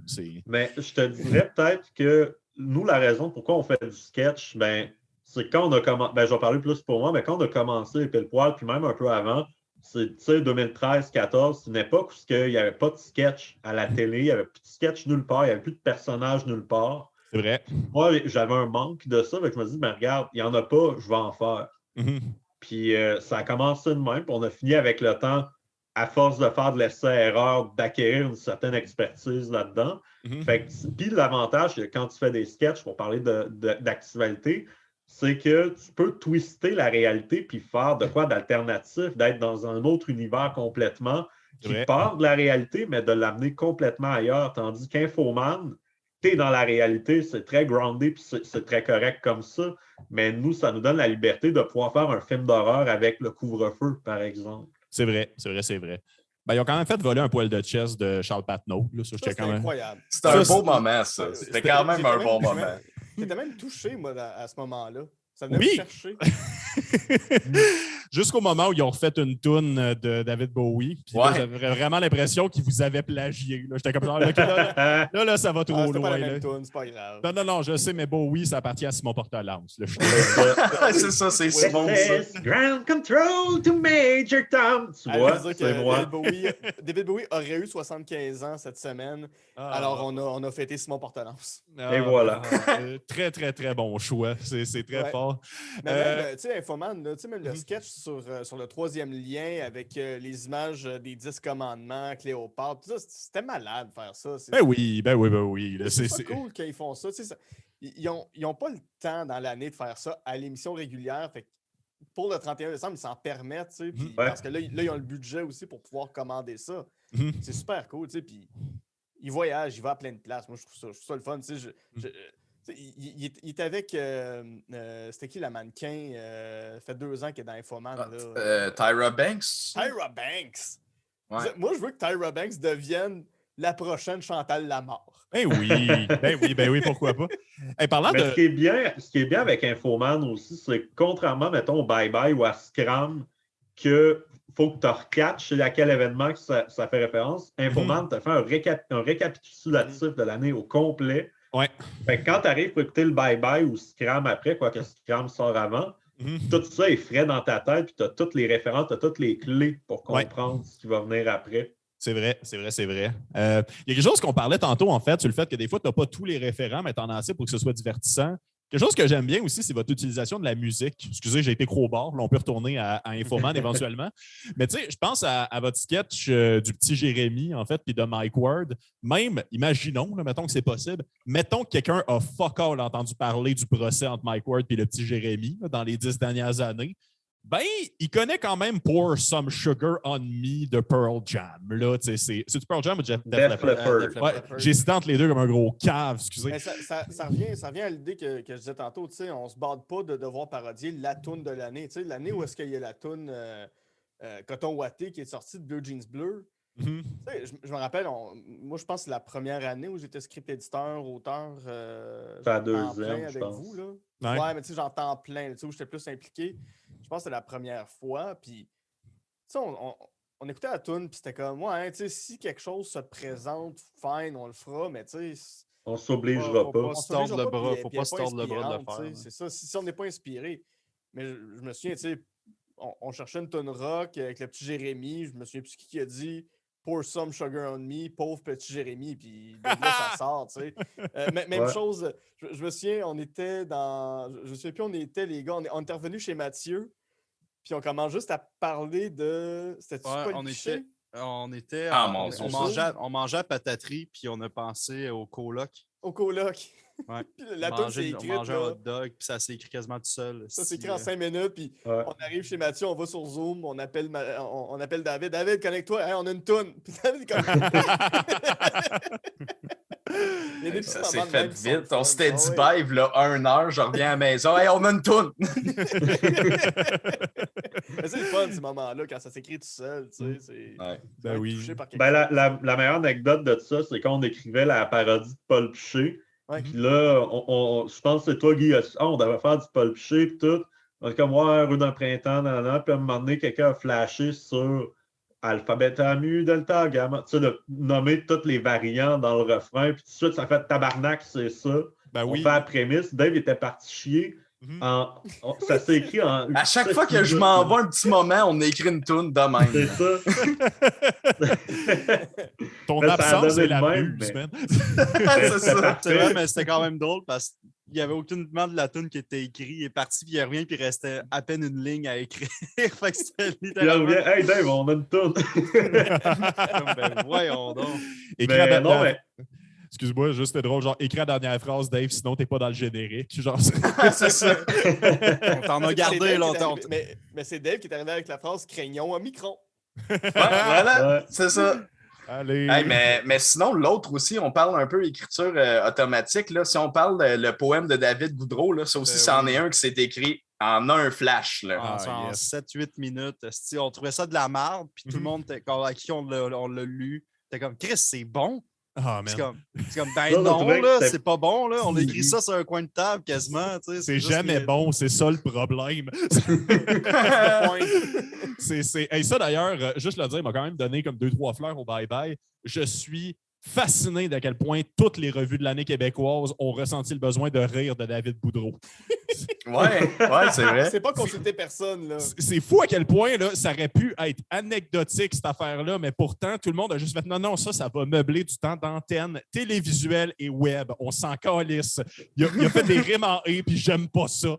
Mais je te dirais peut-être que nous, la raison pourquoi on fait du sketch, c'est quand on a commencé, je vais parler plus pour moi, mais quand on a commencé les pile-poils, puis même un peu avant, c'est 2013-14, c'est une époque où il n'y avait pas de sketch à la télé, il n'y avait plus de sketch nulle part, il n'y avait plus de personnages nulle part. C'est vrai. Moi, j'avais un manque de ça, donc je me dis, regarde, il n'y en a pas, je vais en faire. Puis ça a commencé de même, puis on a fini avec le temps, à force de faire de l'essai-erreur, d'acquérir une certaine expertise là-dedans. Puis l'avantage, quand tu fais des sketchs, pour parler d'actualité, c'est que tu peux twister la réalité puis faire de quoi d'alternatif, d'être dans un autre univers complètement qui part de la réalité, mais de l'amener complètement ailleurs. Tandis qu'Infoman, tu es dans la réalité, c'est très groundé puis c'est très correct comme ça. Mais nous, ça nous donne la liberté de pouvoir faire un film d'horreur avec le couvre-feu, par exemple. C'est vrai. Ben, ils ont quand même fait voler un poil de chess de Charles Patnaud. C'était incroyable. C'était un beau moment, ça. C'était quand même un bon moment. J'étais même touché, moi, à ce moment-là. Ça venait me chercher. Jusqu'au moment où ils ont refait une toune de David Bowie. Puis là, j'avais vraiment l'impression qu'ils vous avaient plagié. J'étais comme ça. Là, ça va trop loin. C'est pas la même toune, c'est pas grave. Non, je sais, mais Bowie, ça appartient à Simon Portelance. C'est ça, c'est Simon. Ground control to Major Tom. Tu vois, c'est moi. David Bowie aurait eu 75 ans cette semaine. Alors, on a fêté Simon Portelance. Et voilà. Très, très, très bon choix. C'est très fort. Mais même, tu sais, Infoman, même le sketch sur le troisième lien avec les images des 10 commandements, Cléopâtre, tout ça, c'était malade de faire ça. Ben oui. C'est cool qu'ils font ça. Ils n'ont pas le temps dans l'année de faire ça à l'émission régulière. Fait que pour le 31 décembre, ils s'en permettent, parce que là, ils ont le budget aussi pour pouvoir commander ça. C'est super cool, puis ils voyagent, ils vont à plein de places. Moi, je trouve ça le fun. Il est avec. C'était qui la mannequin? Ça fait 2 ans qu'il est dans Infoman. Tyra Banks. Tyra Banks! Ouais. Moi, je veux que Tyra Banks devienne la prochaine Chantal Lamarre. Ben oui, pourquoi pas? Hey, ce qui est bien avec Infoman aussi, c'est que contrairement, mettons, au Bye-Bye ou à Scram, que faut que tu recatches à quel événement que ça fait référence. Infoman t'a fait un récapitulatif de l'année au complet. Ouais. Fait que quand tu arrives pour écouter le bye-bye ou Scram après, quoique Scram sort avant, tout ça est frais dans ta tête, puis tu as toutes les références, tu as toutes les clés pour comprendre ce qui va venir après. C'est vrai. Il y a quelque chose qu'on parlait tantôt, en fait, sur le fait que des fois, tu n'as pas tous les référents, mais tu en as assez pour que ce soit divertissant. Quelque chose que j'aime bien aussi, c'est votre utilisation de la musique. Excusez, j'ai été crowbar. Là, on peut retourner à Infoman éventuellement. Mais tu sais, je pense à votre sketch du petit Jérémy, en fait, puis de Mike Ward. Même, imaginons, là, mettons que c'est possible, mettons que quelqu'un a fuck all entendu parler du procès entre Mike Ward et le petit Jérémy là, dans les 10 dernières années. Ben, il connaît quand même Pour Some Sugar on Me de Pearl Jam. Là, c'est-tu Pearl Jam ou Def Leppard? Ouais, j'hésitais entre les deux comme un gros cave, excusez. Mais ça revient à l'idée que je disais tantôt, on se bade pas de devoir parodier la toune de l'année. L'année où est-ce qu'il y a la toune Coton Watté qui est sortie de Blue Jeans Bleu. Je me rappelle, moi je pense que c'est la première année où j'étais script éditeur, auteur. Ça a 2 ans, je pense. Vous, là. Ouais, mais j'en temps plein, où j'étais plus impliqué. Je pense que c'est la première fois. Puis, on écoutait la toune, puis c'était comme, ouais, si quelque chose se présente, fine, on le fera, mais tu sais. On s'obligera pas. On se tordre le bras. Faut pas se tordre le bras de le faire. C'est ça, si on n'est pas inspiré. Mais je me souviens, on cherchait une toune rock avec le petit Jérémy. Je me souviens plus qui a dit Pour Some Sugar on Me, pauvre petit Jérémy, puis de là, ça sort, tu sais. Même chose, je me souviens, on était dans. Je ne sais plus, on était, les gars, on est revenus chez Mathieu, puis on commence juste à parler de. C'était-tu pas le cliché? On mangeait à pataterie, puis on a pensé au coloc. Au coloc. Ouais. La toune s'est écrite. On mangeait un hot dog, puis ça s'est écrit quasiment tout seul. Ça s'est écrit en 5 minutes, puis on arrive chez Mathieu, on va sur Zoom, on appelle David. David, connecte-toi, hey, on a une toune. Puis David, ça s'est fait vite. On s'était dit bye, là, 1 heure, je reviens à la maison. Hey, on a une toune! Mais c'est le fun, ces moments-là, quand ça s'écrit tout seul. Tu sais, Ben oui. La meilleure anecdote de ça, c'est quand on écrivait la parodie de Paul Piché. Puis là, je pense que c'est toi, Guy, on devait faire du Paul Piché et tout. On est comme, ouais, rue d'un printemps, puis à un moment donné, quelqu'un a flashé sur Alphabet Mu, Delta, Gamma, tu sais, de nommer toutes les variants dans le refrain, puis tout de suite, ça fait tabarnak, c'est ça. Ben on fait la prémisse. Dave était parti chier. Ça s'est écrit en. À chaque fois que je m'en vais un petit moment, on écrit une toune de même. C'est ça. Ton absence, c'est la muse, man. C'est ça. C'est vrai, mais c'était quand même drôle parce qu'il n'y avait aucunement de la toune qui était écrite. Il est parti, puis il revient, puis il restait à peine une ligne à écrire. Fait que c'était littéralement. Il revient, hey Dave, on a une toune. Ben, voyons donc. Excuse-moi, juste c'était drôle, genre écris la dernière phrase, Dave, sinon t'es pas dans le générique. Genre, c'est ça. On t'en a gardé longtemps. Mais c'est Dave qui est arrivé avec la phrase craignons un micron. Voilà, c'est ça. Allez. Hey, mais sinon, l'autre aussi, on parle un peu écriture automatique. Là. Si on parle le poème de David Goudreau, là, ça aussi, c'en est un qui s'est écrit en un flash. Là. En 7-8 minutes. On trouvait ça de la merde, puis tout le monde à qui on l'a lu, c'était comme Chris, c'est bon. Oh, c'est comme ben non, là, c'est pas bon, là. On a écrit ça sur un coin de table quasiment. C'est jamais bon, c'est ça le problème. Hey, ça d'ailleurs, juste le dire, il m'a quand même donné comme 2-3 fleurs au bye-bye. Je suis fasciné d'à quel point toutes les revues de l'année québécoise ont ressenti le besoin de rire de David Boudreau. Ouais, c'est vrai. C'est pas consulter personne, là. C'est fou à quel point là, ça aurait pu être anecdotique, cette affaire-là, mais pourtant, tout le monde a juste fait non, ça va meubler du temps d'antenne télévisuel et web. On s'en calisse. Il a fait des rimes en « et » puis j'aime pas ça.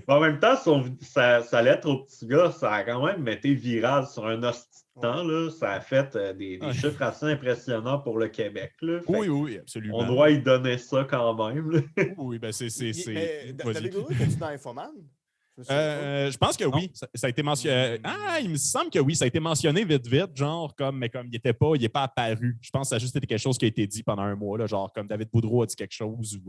En même temps, sa lettre au petit gars, ça a quand même été viral sur un hostie de temps. Là. Ça a fait des chiffres assez impressionnants pour le Québec. Là. Oui, absolument. On doit y donner ça quand même. Là. Oui, ben c'est... David Goudreau, es-tu dans Infoman? Je pense que oui. Ça a été mentionné. Il me semble que oui. Ça a été mentionné vite, genre, mais comme il n'est pas apparu. Je pense que ça a juste été quelque chose qui a été dit pendant un mois, là, genre comme David Boudreau a dit quelque chose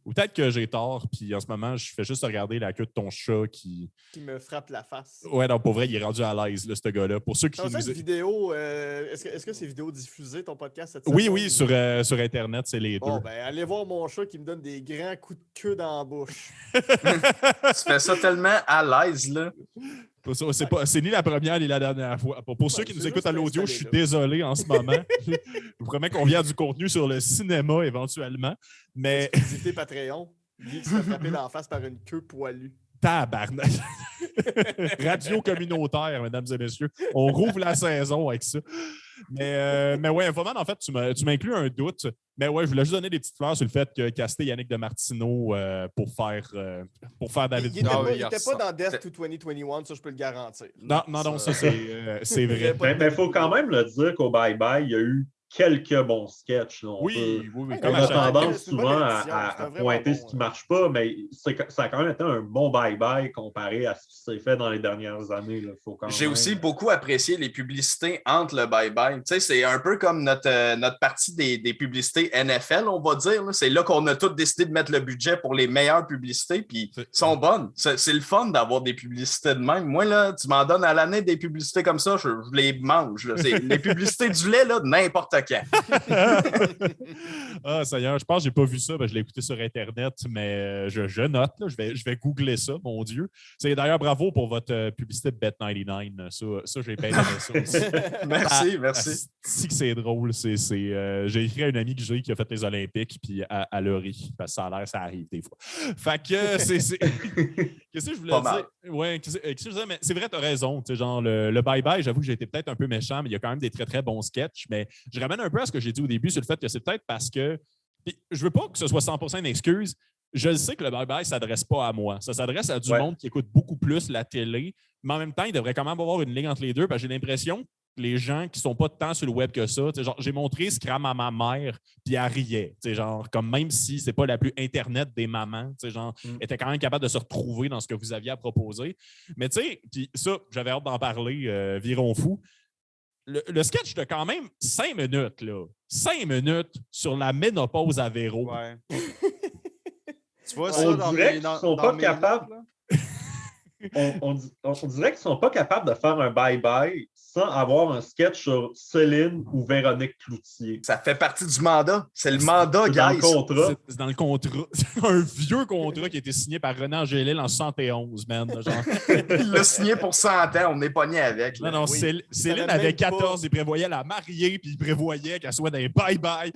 ou peut-être que j'ai tort, puis en ce moment, je fais juste regarder la queue de ton chat qui me frappe la face. Ouais, non, pour vrai, il est rendu à l'aise, là, ce gars-là. Pour ceux qui nous... vidéo, est-ce que c'est vidéo diffusée, ton podcast, cette semaine? Oui, sur Internet, c'est les deux. Bon, ben, allez voir mon chat qui me donne des grands coups de queue dans la bouche. Tu fais ça tellement à l'aise, là. C'est ni la première ni la dernière fois. Pour ceux qui nous c'est écoutent à juste l'audio, je installé suis là. désolé en ce moment. Je vous promets qu'on vient du contenu sur le cinéma éventuellement. Mais Exclusivité Patreon. Guy qui se fait frapper d'en face par une queue poilue. tabarnak. Radio communautaire, mesdames et messieurs. On rouvre la saison avec ça. Mais ouais, vraiment, en fait, tu m'inclus un doute. Mais ouais, je voulais juste donner des petites fleurs sur le fait que caster Yannick de Martino pour faire David Il était oui, pas, il était ressort. pas dans Death to 2021, ça je peux le garantir. Non, ça c'est vrai. Mais il faut quand même le dire qu'au Bye Bye, il y a eu quelques bons sketchs. Là. Oui, On comme a à chaque fois. tendance C'est une bonne souvent édition, à c'est un vraiment pointer bon, ce qui ne marche pas, mais ça a quand même été un bon bye-bye comparé à ce qui s'est fait dans les dernières années. Là. J'ai aussi beaucoup apprécié les publicités entre le bye-bye. Tu sais, c'est un peu comme notre partie des publicités NFL, on va dire. Là. C'est là qu'on a tous décidé de mettre le budget pour les meilleures publicités, puis sont bonnes. C'est le fun d'avoir des publicités de même. Moi, là, tu m'en donnes à l'année des publicités comme ça, je les mange. Là. C'est les publicités du lait, là, de n'importe quand. Ah, Seigneur, je pense que j'ai pas vu ça. Je l'ai écouté sur Internet, mais je note. Là, je vais googler ça, mon Dieu. C'est d'ailleurs bravo pour votre publicité de Bet99. Ça j'ai bien aimé ça aussi. Merci. Si que c'est drôle. J'ai écrit à une amie que j'ai qui a fait les Olympiques, puis elle le rit. Parce que ça a l'air, ça arrive des fois. Fait que c'est. Qu'est-ce que je voulais Pas dire? mal. Ouais, qu'est-ce que je disais? Mais c'est vrai, tu as raison. Genre, le bye-bye, j'avoue que j'ai été peut-être un peu méchant, mais il y a quand même des très, très bons sketchs. Mais je ramène un peu à ce que j'ai dit au début sur le fait que c'est peut-être parce que. Puis, je veux pas que ce soit 100% une excuse. Je le sais que le bye-bye ne s'adresse pas à moi. Ça s'adresse à du monde qui écoute beaucoup plus la télé. Mais en même temps, il devrait quand même avoir une ligne entre les deux parce que j'ai l'impression que les gens qui ne sont pas tant sur le web que ça, genre, j'ai montré Scram à ma mère, puis elle riait. Genre, comme même si c'est pas la plus Internet des mamans, genre, était quand même capable de se retrouver dans ce que vous aviez à proposer. Mais tu sais, puis ça, j'avais hâte d'en parler, Viron fou. Le sketch de quand même 5 minutes, là. 5 minutes sur la ménopause à Véro. Ouais. Tu vois On ça dans dirait mes, qu'ils sont pas capables. On dirait qu'ils ne sont pas capables de faire un bye-bye sans avoir un sketch sur Céline ou Véronique Cloutier. Ça fait partie du mandat. C'est le mandat, C'est dans le guys. contrat. C'est dans le contrat. C'est un vieux contrat qui a été signé par René Angélil en 71, man. Genre. Il l'a signé pour 100 ans. On est pogné avec. Là. Non, Oui. Céline savais avait même pas. 14, il prévoyait la marier, puis il prévoyait qu'elle soit dans les bye-bye.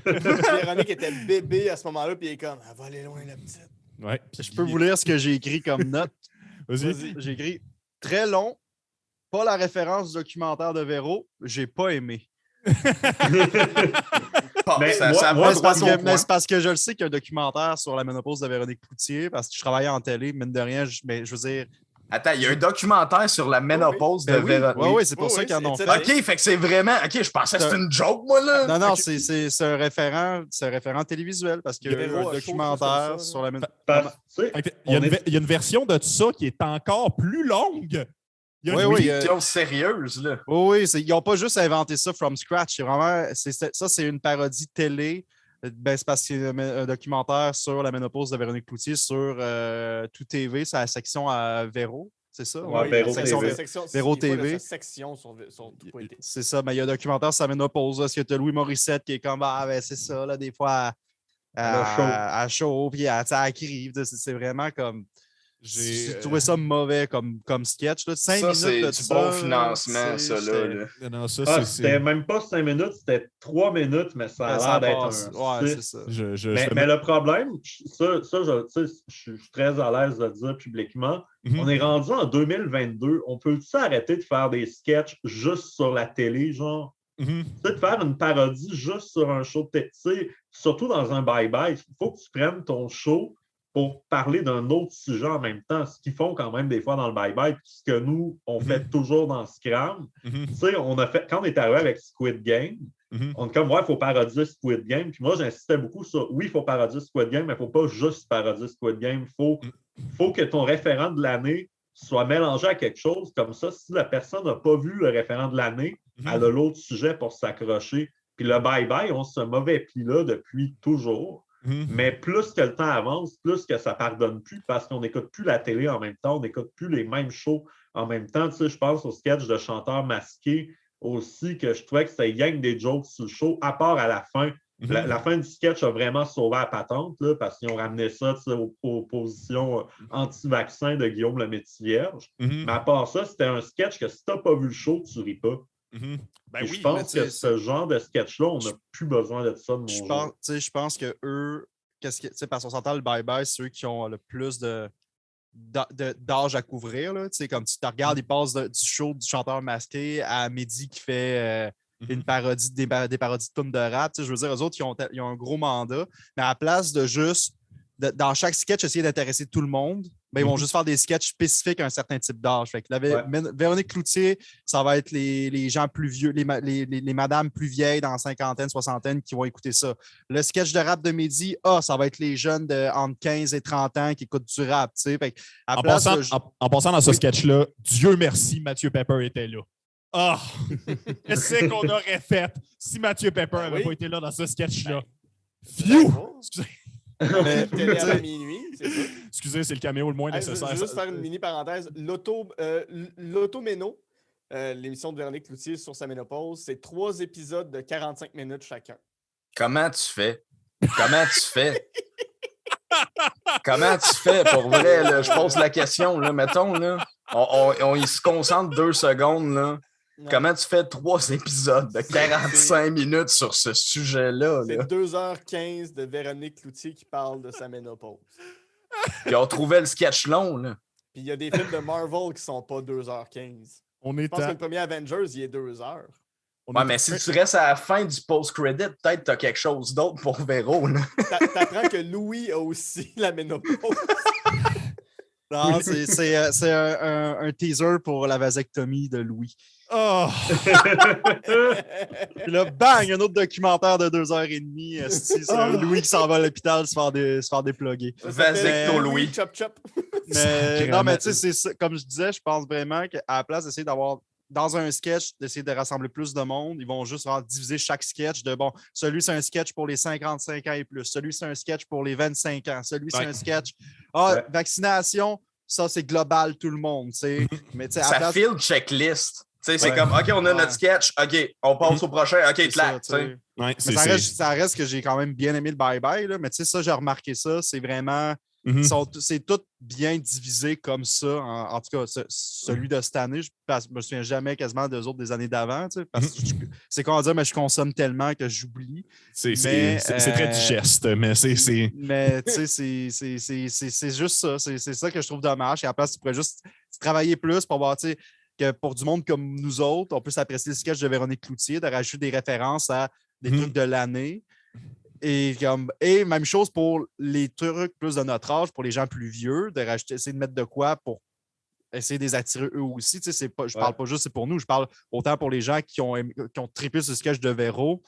Véronique était bébé à ce moment-là, puis il est comme, elle va aller loin, la petite. Ouais, Je peux vous lire ce que j'ai écrit comme note. Vas-y. J'ai écrit très long, pas la référence du documentaire de Véro, j'ai pas aimé. Mais ça moi, va Mais droit au point. c'est parce que je le sais qu'il y a un documentaire sur la ménopause de Véronique Cloutier, parce que je travaillais en télé, mine de rien, mais je veux dire. Attends, il y a un documentaire sur la ménopause de Véronique. Oui, c'est pour Oui, ça oui, qu'ils en ont c'est fait. OK, fait que c'est vraiment... OK, je pensais que c'était une joke, moi, là. Non, non, OK. c'est un référent télévisuel parce qu'il y a Véro, eu un un show, documentaire comme ça, sur la ménopause. Parce- tu sais, Fait que Il y, a on une, est- il y a une version de ça qui est encore plus longue. Il y a Oui, une- oui. Question sérieuse, là. Oui, ils n'ont pas juste inventé ça from scratch. C'est vraiment, ça, c'est une parodie télé. Ben, c'est parce qu'il y a un documentaire sur la ménopause de Véronique Cloutier sur Tout TV, c'est la section à Véro, c'est ça? Ouais, Oui, Véro la section- TV. la section- Véro il y a pas TV. de section sur tout été. C'est ça, mais il y a un documentaire sur la ménopause. Est-ce que tu as Louis Morissette qui est comme, ah, ben, c'est ça, là, des fois, à chaud, puis à crie. C'est vraiment comme. J'ai trouvé ça mauvais comme sketch. Là. 5 Ça, minutes c'est de du ça, bon financement, ça, c'était- là. Non, ça, Ah, c'est. c'était même pas 5 minutes, c'était 3 minutes, mais ça a Ça l'air d'être passe. un Ouais, 6. c'est ça. Mais le problème, ça je suis très à l'aise de le dire publiquement, Mhm. on est rendu en 2022, on peut-tu arrêter de faire des sketchs juste sur la télé, genre? Mhm. Tu sais, de faire une parodie juste sur un show de télé, tu sais, surtout dans un bye-bye, il faut que tu prennes ton show pour parler d'un autre sujet en même temps, ce qu'ils font quand même des fois dans le bye-bye, puis ce que nous, on fait toujours dans Scram. Mhm. Tu sais, quand on est arrivé avec Squid Game, Mhm. on est comme, ouais, il faut parodier Squid Game. Puis moi, j'insistais beaucoup sur, oui, il faut parodier Squid Game, mais il ne faut pas juste parodier Squid Game. Il faut que ton référent de l'année soit mélangé à quelque chose. Comme ça, si la personne n'a pas vu le référent de l'année, Mhm. elle a l'autre sujet pour s'accrocher. Puis le bye-bye, on se mauvais pli-là depuis toujours. Mhm. Mais plus que le temps avance, plus que ça ne pardonne plus parce qu'on n'écoute plus la télé en même temps, on n'écoute plus les mêmes shows en même temps. Tu sais, je pense au sketch de chanteurs masqués aussi, que je trouvais que c'était gang des jokes sur le show, à part à la fin, La fin du sketch a vraiment sauvé la patente, là, parce qu'ils ont ramené ça aux positions anti-vaccin de Guillaume le Métis-Vierge. Mais à part ça, c'était un sketch que si tu n'as pas vu le show, tu ne ris pas. Ben oui, je pense que ce genre de sketch-là, on n'a plus besoin de ça de nos jours. Je pense que eux, parce qu'on s'entend le bye-bye, c'est ceux qui ont le plus d'âge à couvrir. Là, comme tu te regardes, ils passent du show du chanteur masqué à Mehdi qui fait une parodie, des parodies de tunes de rap. Je veux dire, eux autres, ils ont un gros mandat, mais à la place de juste, dans chaque sketch, essayer d'intéresser tout le monde, ben, ils vont juste faire des sketchs spécifiques à un certain type d'âge. Fait que Véronique Cloutier, ça va être les gens plus vieux, les madames plus vieilles dans la cinquantaine, soixantaine qui vont écouter ça. Le sketch de rap de Mehdi, ça va être les jeunes entre 15 et 30 ans qui écoutent du rap. En passant dans ce sketch-là, Dieu merci, Mathieu Pepper était là. Qu'est-ce qu'on aurait fait si Mathieu Pepper n'avait pas été là dans ce sketch-là? Télé à minuit, c'est ça. Excusez, c'est le caméo le moins nécessaire. Je vais juste faire une mini parenthèse. L'Automéno, l'émission de Véronique Cloutier sur sa ménopause, c'est 3 épisodes de 45 minutes chacun. Comment tu fais? Comment tu fais pour vrai? Là? Je pose la question. Là. Mettons, là, on se concentre 2 secondes. Là. Comment tu fais 3 épisodes de 45 minutes sur ce sujet-là? C'est 2h15 de Véronique Cloutier qui parle de sa ménopause. Puis on trouvait le sketch long. Là. Puis il y a des films de Marvel qui sont pas 2h15. Je pense que le premier Avengers, il est 2 heures. Mais si tu restes à la fin du post-credit, peut-être tu as quelque chose d'autre pour Véro. T'apprends que Louis a aussi la ménopause. Non, c'est un teaser pour la vasectomie de Louis. Puis là, bang, un autre documentaire de 2h30. C'est Louis qui s'en va à l'hôpital se faire déploguer. Vasecto-Louis. Chop, chop. Mais non, mais tu sais, comme je disais, je pense vraiment qu'à la place d'essayer d'avoir dans un sketch, d'essayer de rassembler plus de monde, ils vont juste diviser chaque sketch de celui c'est un sketch pour les 55 ans et plus, celui c'est un sketch pour les 25 ans, celui c'est un sketch. Vaccination, ça c'est global tout le monde. Mais, ça file checklist. C'est comme OK, on a notre sketch, OK, on passe au prochain, OK, clac. Ça reste que j'ai quand même bien aimé le bye-bye, là, mais tu sais, ça, j'ai remarqué ça, c'est vraiment. C'est tout bien divisé comme ça. En tout cas, celui de cette année, je me souviens jamais quasiment des autres des années d'avant. Parce que c'est comment dire, mais je consomme tellement que j'oublie. C'est très digeste, mais c'est. Mais tu sais, c'est juste ça. C'est ça que je trouve dommage. Et à la place, tu pourrais juste travailler plus pour voir, tu sais, que pour du monde comme nous autres, on peut s'apprécier le sketch de Véronique Cloutier, de rajouter des références à des trucs de l'année. Et même chose pour les trucs plus de notre âge, pour les gens plus vieux, de rajouter, essayer de mettre de quoi pour essayer de les attirer eux aussi. Tu sais, je parle pas juste c'est pour nous, je parle autant pour les gens qui ont trippé sur le sketch de Véro,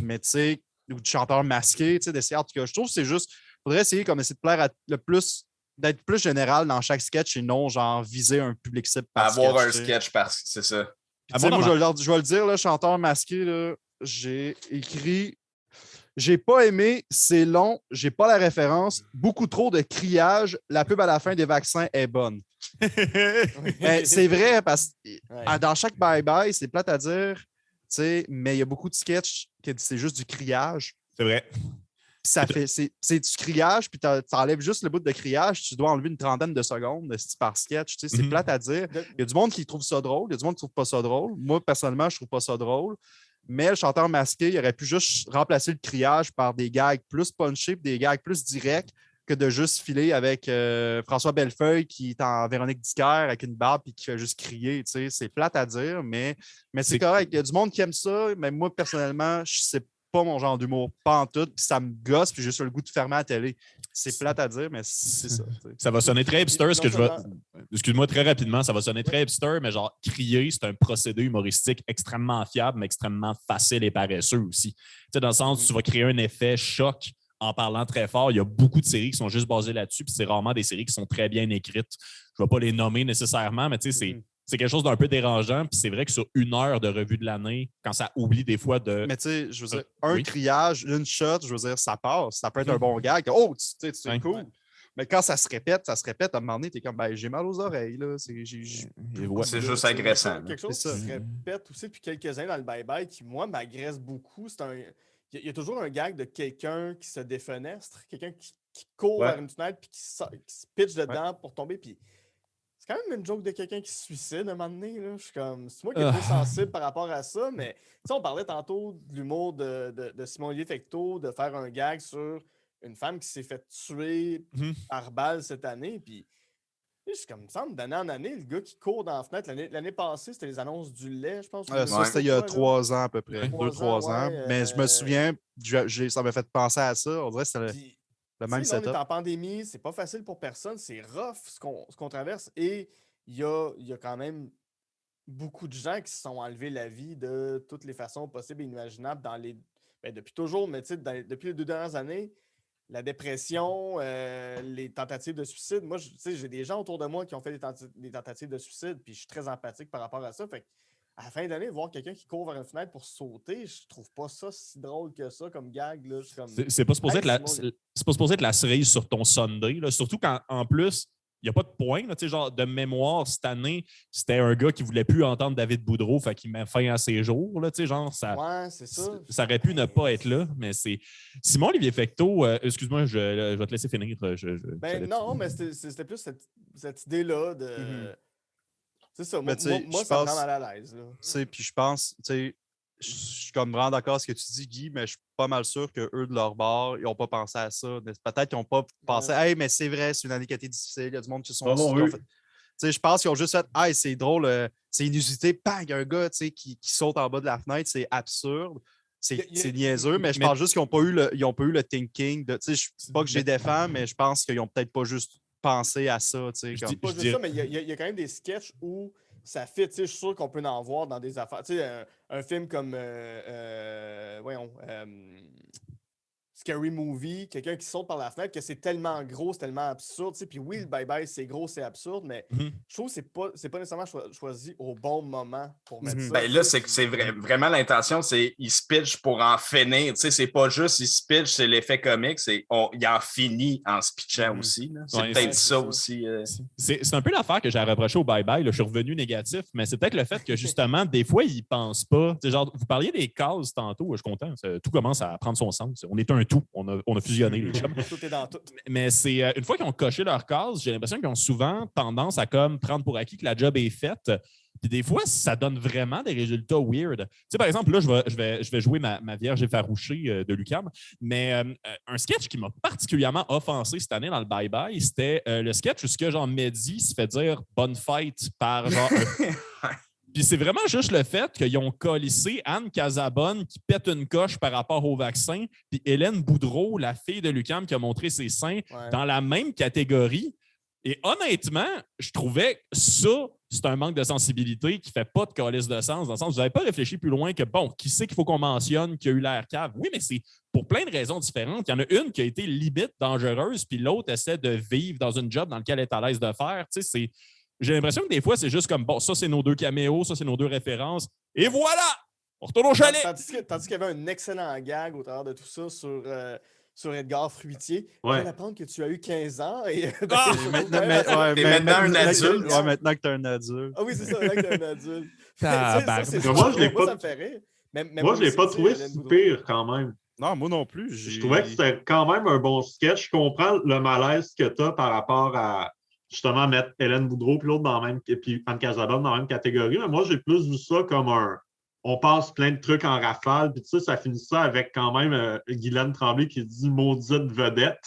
mais tu sais, ou du chanteur masqué, tu sais, d'essayer. En tout cas, je trouve que c'est juste, il faudrait essayer comme essayer de plaire d'être plus général dans chaque sketch et non genre viser un public cible par avoir un sketch parce que c'est ça. Puis, moi, je vais le dire, là, chanteur masqué, là, j'ai écrit. J'ai pas aimé, c'est long, j'ai pas la référence, beaucoup trop de criage, la pub à la fin des vaccins est bonne. C'est vrai, parce que dans chaque bye-bye, c'est plate à dire, mais il y a beaucoup de sketchs que c'est juste du criage. C'est vrai. C'est du criage, puis tu enlèves juste le bout de criage, tu dois enlever une trentaine de secondes par sketch. C'est plate à dire. Il y a du monde qui trouve ça drôle, il y a du monde qui trouve pas ça drôle. Moi, personnellement, je trouve pas ça drôle. Mais le chanteur masqué, il aurait pu juste remplacer le criage par des gags plus punchés, des gags plus directs que de juste filer avec François Bellefeuille qui est en Véronique Dicker avec une barbe et qui fait juste crier. C'est plate à dire, mais c'est correct. Il y a du monde qui aime ça, mais moi, personnellement, c'est pas mon genre d'humour, pas en tout, puis ça me gosse, puis j'ai juste le goût de fermer la télé. C'est plate à dire, mais c'est ça. Ça va sonner très hipster, excuse-moi, très rapidement, ça va sonner très hipster, mais genre, crier, c'est un procédé humoristique extrêmement fiable, mais extrêmement facile et paresseux aussi. Tu sais, dans le sens où tu vas créer un effet choc en parlant très fort. Il y a beaucoup de séries qui sont juste basées là-dessus, puis c'est rarement des séries qui sont très bien écrites. Je ne vais pas les nommer nécessairement, mais tu sais, c'est quelque chose d'un peu dérangeant. Puis c'est vrai que sur 1 heure de revue de l'année, quand ça oublie des fois de. Mais tu sais, je veux dire, un criage, une shot, je veux dire, ça passe. Ça peut être un bon gag. Oh, tu sais, c'est cool. Mais quand ça se répète, à un moment donné, t'es comme, j'ai mal aux oreilles. Là. C'est juste agressant. Quelque chose qui se répète aussi depuis quelques années dans le bye-bye qui, moi, m'agresse beaucoup. il y a toujours un gag de quelqu'un qui se défenestre, quelqu'un qui court Ouais. vers une fenêtre puis qui se pitche dedans pour tomber. Puis c'est quand même une joke de quelqu'un qui se suicide à un moment donné. Là. Je suis comme, c'est moi qui est plus sensible par rapport à ça, mais on parlait tantôt de l'humour de Simon-Olivier Fecteau, de faire un gag sur une femme qui s'est fait tuer par balle cette année. Puis je suis comme, il me semble, d'année en année, le gars qui court dans la fenêtre, l'année passée, c'était les annonces du lait, je pense. Ça, c'était il y a 3 ans à peu près. 2-3 ans. Ouais, mais je me souviens, ça m'a fait penser à ça. On dirait que c'était le même là, on est setup. en pandémie, c'est pas facile pour personne, c'est rough ce qu'on traverse. Et il y a quand même beaucoup de gens qui se sont enlevés la vie de toutes les façons possibles et inimaginables depuis toujours, mais depuis les 2 dernières années. La dépression, les tentatives de suicide. Moi, j'ai des gens autour de moi qui ont fait des tentatives de suicide, puis je suis très empathique par rapport à ça. Fait à la fin d'année, voir quelqu'un qui court vers une fenêtre pour sauter, je trouve pas ça si drôle que ça comme gag. Là. C'est pas supposé être la cerise sur ton Sunday, là. Surtout quand, en plus, il n'y a pas de point. Là, genre de mémoire, cette année, c'était un gars qui ne voulait plus entendre David Boudreau, fait qu'il met fin à ses jours. Là, genre, ouais, c'est ça. Ça aurait pu ne pas être là, mais c'est. Simon-Olivier Fecteau, excuse-moi, je vais te laisser finir. Non, mais c'était plus cette idée-là de. C'est ça, moi, ça me rend mal à l'aise. Puis je pense, je suis comme vraiment d'accord avec ce que tu dis, Guy, mais je suis pas mal sûr qu'eux, de leur bord, ils n'ont pas pensé à ça. Peut-être qu'ils n'ont pas pensé, hey, mais c'est vrai, c'est une année qui a été difficile, il y a du monde qui sont. Je pense qu'ils ont juste fait, hey, c'est drôle, c'est inusité, bang, il y a un gars qui saute en bas de la fenêtre, c'est absurde. C'est niaiseux, mais je pense juste qu'ils n'ont pas eu le thinking de. Je ne sais pas que je les défends, mais je pense qu'ils n'ont peut-être pas juste pensé à ça. Pas juste ça, mais il y a quand même des sketchs où ça fit. Je suis sûr qu'on peut en voir dans des affaires. Un film comme Scary Movie, quelqu'un qui saute par la fenêtre, que c'est tellement gros, c'est tellement absurde. Puis oui, le bye-bye, c'est gros, c'est absurde, mais je trouve que c'est pas nécessairement choisi au bon moment pour mettre ça. Ben là, c'est vraiment l'intention, c'est il se pitch pour en finir. C'est pas juste il se pitch, c'est l'effet comique, il en finit en se pitchant aussi. C'est peut-être ça aussi. C'est un peu l'affaire que j'ai reproché au bye-bye. Je suis revenu négatif, mais c'est peut-être le fait que justement, des fois, ils pensent pas. Genre, vous parliez des cases tantôt, je suis content. Tout commence à prendre son sens. On est un tout. On a fusionné les chums. Tout est dans tout. Mais c'est une fois qu'ils ont coché leur case, j'ai l'impression qu'ils ont souvent tendance à comme prendre pour acquis que la job est faite. Puis des fois, ça donne vraiment des résultats weird. Tu sais, par exemple, là, je vais jouer ma Vierge effarouchée de l'UQAM, mais un sketch qui m'a particulièrement offensé cette année dans le bye-bye, c'était le sketch où ce que genre Mehdi se fait dire « bonne fête » par genre... Puis c'est vraiment juste le fait qu'ils ont collissé Anne Casabonne qui pète une coche par rapport au vaccin, puis Hélène Boudreau, la fille de l'UQAM qui a montré ses seins, dans la même catégorie. Et honnêtement, je trouvais ça, c'est un manque de sensibilité qui ne fait pas de calice de sens, dans le sens où vous n'avez pas réfléchi plus loin que, bon, qui c'est qu'il faut qu'on mentionne qui a eu l'air cave? Oui, mais c'est pour plein de raisons différentes. Il y en a une qui a été limite dangereuse, puis l'autre essaie de vivre dans une job dans laquelle elle est à l'aise de faire. Tu sais, j'ai l'impression que des fois, c'est juste comme, bon, ça, c'est nos 2 caméos, ça, c'est nos 2 références. Et voilà! On retourne au chalet! Tandis qu'il y avait un excellent gag au travers de tout ça sur Edgar Fruitier. Ouais. Je viens d'apprendre que tu as eu 15 ans. Et, maintenant un adulte. Ouais, maintenant que tu es un adulte. Ah oui, c'est ça, maintenant que tu es un adulte. Moi, ça me fait rire. Moi, je ne l'ai pas trouvé si pire quand même. Non, moi non plus. Je trouvais que c'était quand même un bon sketch. Je comprends le malaise que tu as par rapport à justement mettre Hélène Boudreau puis l'autre puis Anne Casabonne dans la même catégorie. Mais moi, j'ai plus vu ça comme on passe plein de trucs en rafale, puis ça finit ça avec quand même Guylaine Tremblay qui dit « maudite vedette ».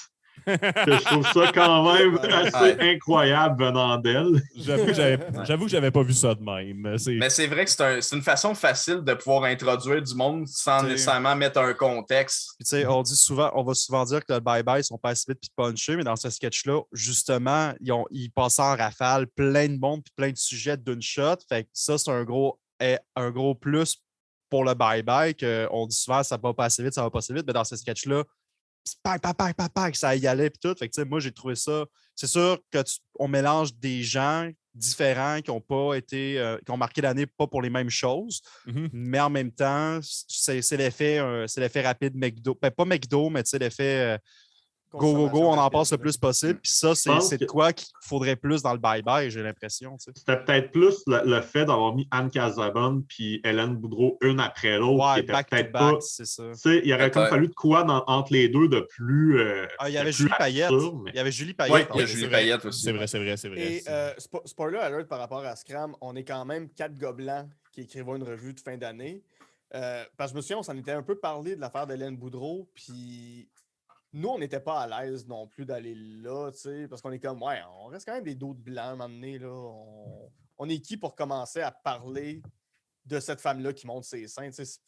Je trouve ça quand même assez incroyable venant d'elle. J'avoue que j'avais pas vu ça de même. Mais c'est vrai que c'est une façon facile de pouvoir introduire du monde sans nécessairement mettre un contexte. Puis, on va souvent dire que le bye-bye sont pas assez vite puis punchés, mais dans ce sketch-là, justement, ils passaient en rafale plein de monde puis plein de sujets d'une shot. Fait que ça, c'est un gros plus pour le bye-bye qu'on dit souvent ça va pas assez vite, ça va pas assez vite, mais dans ce sketch-là, ça y allait puis tout. Fait que, moi, j'ai trouvé ça. C'est sûr qu'on mélange des gens différents qui ont pas été, qui ont marqué l'année pas pour les mêmes choses, mais en même temps, c'est l'effet rapide McDo. Ben, pas McDo, mais l'effet on en rapide, passe le là. plus possible. Puis ça, pense c'est de que- quoi qu'il faudrait plus dans le bye-bye, j'ai l'impression. Tu sais. C'était peut-être plus le fait d'avoir mis Anne Casabonne puis Hélène Boudreau une après l'autre, qui Ouais, était back to peut-être back, pas. c'est ça. Tu sais, il aurait comme Peut-être. fallu de quoi entre les deux de plus. Ah, il y avait plus Julie Payette. absurde, mais- Il y avait Julie Oui, Payette. il y a en Julie fait. Payette aussi. C'est vrai, c'est vrai, c'est vrai. Et spoiler alert par rapport à Scram, on est quand même 4 gars blancs qui écrivont une revue de fin d'année. Parce que je me souviens, on s'en était un peu parlé de l'affaire d'Hélène Boudreau, puis nous, on n'était pas à l'aise non plus d'aller là, tu sais, parce qu'on est comme, ouais, on reste quand même des dos de blancs à un moment donné, là. On est qui pour commencer à parler de cette femme-là qui monte ses seins, tu sais?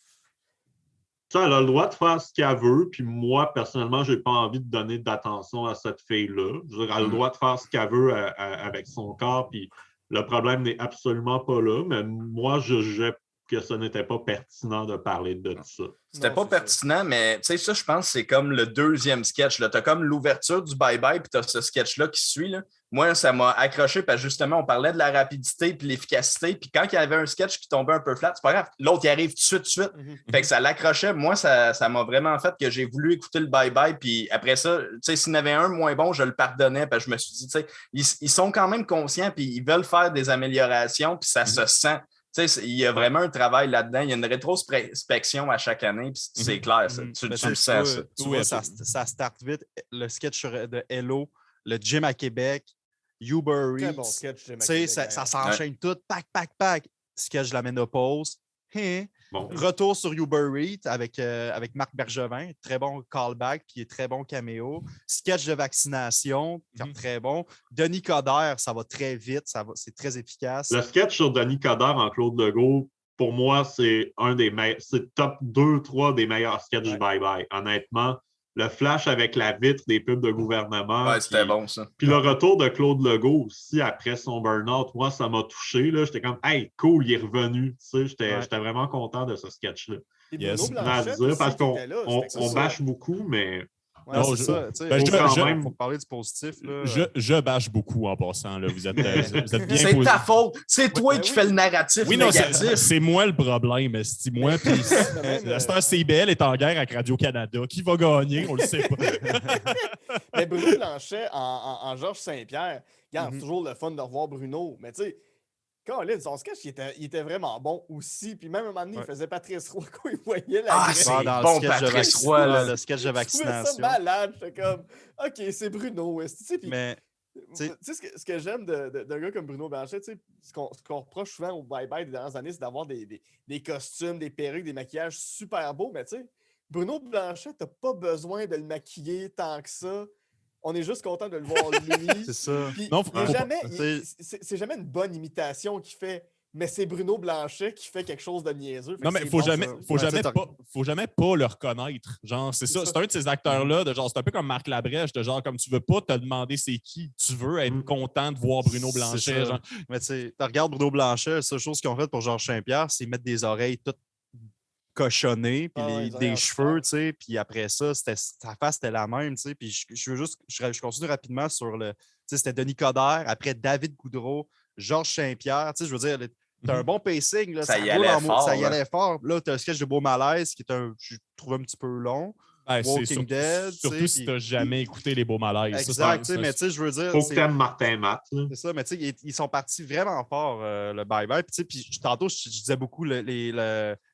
Ça, elle a le droit de faire ce qu'elle veut, puis moi, personnellement, j'ai pas envie de donner d'attention à cette fille-là. Je veux dire, elle a le droit de faire ce qu'elle veut avec son corps, puis le problème n'est absolument pas là, mais moi, je jugeais que ce n'était pas pertinent de parler de ça. C'était Non, pas c'est ça. pertinent, mais tu sais, ça, je pense que c'est comme le deuxième sketch. Tu as comme l'ouverture du bye-bye, puis tu as ce sketch-là qui suit. Là. Moi, ça m'a accroché parce que justement, on parlait de la rapidité puis l'efficacité. Puis quand il y avait un sketch qui tombait un peu flat, c'est pas grave. L'autre, il arrive tout de suite. Mhm. Fait que ça l'accrochait. Moi, ça m'a vraiment fait que j'ai voulu écouter le bye-bye. Puis après ça, tu sais, s'il y en avait un moins bon, je le pardonnais parce que je me suis dit, tu sais, ils sont quand même conscients puis ils veulent faire des améliorations puis ça se sent. Tu sais, il y a vraiment un travail là-dedans. Il y a une rétrospection à chaque année, puis c'est clair, ça. Tu Ben, le sens, ça. tu vois, ça start vite. Le sketch de Hello, le gym à Québec, Uber Très Eats. bon sketch, Jim Tu sais, Québec, ça d'ailleurs. s'enchaîne tout. Pack. Sketch de la ménopause. Hein? Bon. Retour sur Uber Eats avec Marc Bergevin. Très bon callback, puis très bon caméo. Sketch de vaccination, très bon. Denis Coderre, ça va très vite, c'est très efficace. Le sketch sur Denis Coderre en Claude Legault, pour moi, c'est c'est top 2-3 des meilleurs sketchs du bye-bye. Honnêtement, le flash avec la vitre des pubs de gouvernement. Ouais, c'était bon, ça. Puis le retour de Claude Legault aussi après son burn-out, moi, ça m'a touché. J'étais comme, hey, cool, il est revenu. Tu sais, j'étais vraiment content de ce sketch-là. Et Yes. Bruno À Blanchette dire, aussi parce qui qu'on était là, on, c'était on ça. bâche beaucoup, mais Ouais, Non, Non, c'est je- ça. tu sais, ben, faut je- quand je- même faut parler du positif. Là. Je bâche beaucoup en passant. Là. Vous êtes bien C'est posé. ta faute. C'est toi ben qui oui. fais le narratif Oui, non, négatif. c'est moi le problème. C'est moi, puis la star CBL est en guerre avec Radio-Canada. Qui va gagner? On le sait pas. Mais Bruno Blanchet en Georges Saint-Pierre, regarde, Mhm. c'est toujours le fun de revoir Bruno. Mais tu sais, Colin, son sketch, il était vraiment bon aussi. Puis même à un moment donné, Ouais. il faisait Patrice Roy quand il voyait la Ah, graine. c'est dans le bon, sketch de Patrice vac- Roy, dans là. le sketch de Je trouvais ça vaccination. malade. J'étais comme, OK, c'est Bruno. Tu sais, puis Mais tu sais, ce que j'aime d'un gars comme Bruno Blanchet, tu sais, ce qu'on reproche souvent au bye-bye des dernières années, c'est d'avoir des costumes, des perruques, des maquillages super beaux. Mais tu sais, Bruno Blanchet, t'as pas besoin de le maquiller tant que ça. On est juste content de le voir lui. c'est ça. Puis, Non, il est faut pas- jamais, c'est- c'est jamais une bonne imitation qu'il fait, mais c'est Bruno Blanchet qui fait quelque chose de niaiseux. Fait Non, que mais c'est faut bon, jamais, ça. faut Ouais, jamais tu sais, pas, faut jamais pas le reconnaître. Genre, c'est ça. ça. C'est un de ces acteurs-là, de genre, c'est un peu comme Marc Labrèche, de genre, comme tu veux pas te demander c'est qui, tu veux être content de voir Bruno C'est Blanchet. ça. Genre. Mais tu sais, tu regardes Bruno Blanchet, la seule chose qu'ils ont fait pour Georges Saint-Pierre, c'est mettre des oreilles toutes cochonnées, puis Ah ouais, les oreilles des en cheveux, sueur. tu sais, puis après ça, sa face, c'était la même, tu sais, puis je veux juste, je continue rapidement sur le, tu sais, c'était Denis Coderre, après David Goudreau, Georges Saint-Pierre, tu sais, je veux dire, t'as un bon pacing, là, Ça y roule allait en fort, ça y là. allait fort. Là, t'as un sketch de Beau Malaise qui est je trouve un petit peu long. Ben, c'est Walking surtout, Dead, surtout tu sais, si puis- tu n'as jamais écouté Les Beaux Malaises. Ça, Exact, tu c'est sais, un- mais tu sais, je veux dire, faut que c'est- t'aimes Martin Matt. c'est ça, mais tu sais, ils sont partis vraiment fort, le bye-bye. Puis, tu sais, tantôt, je disais beaucoup,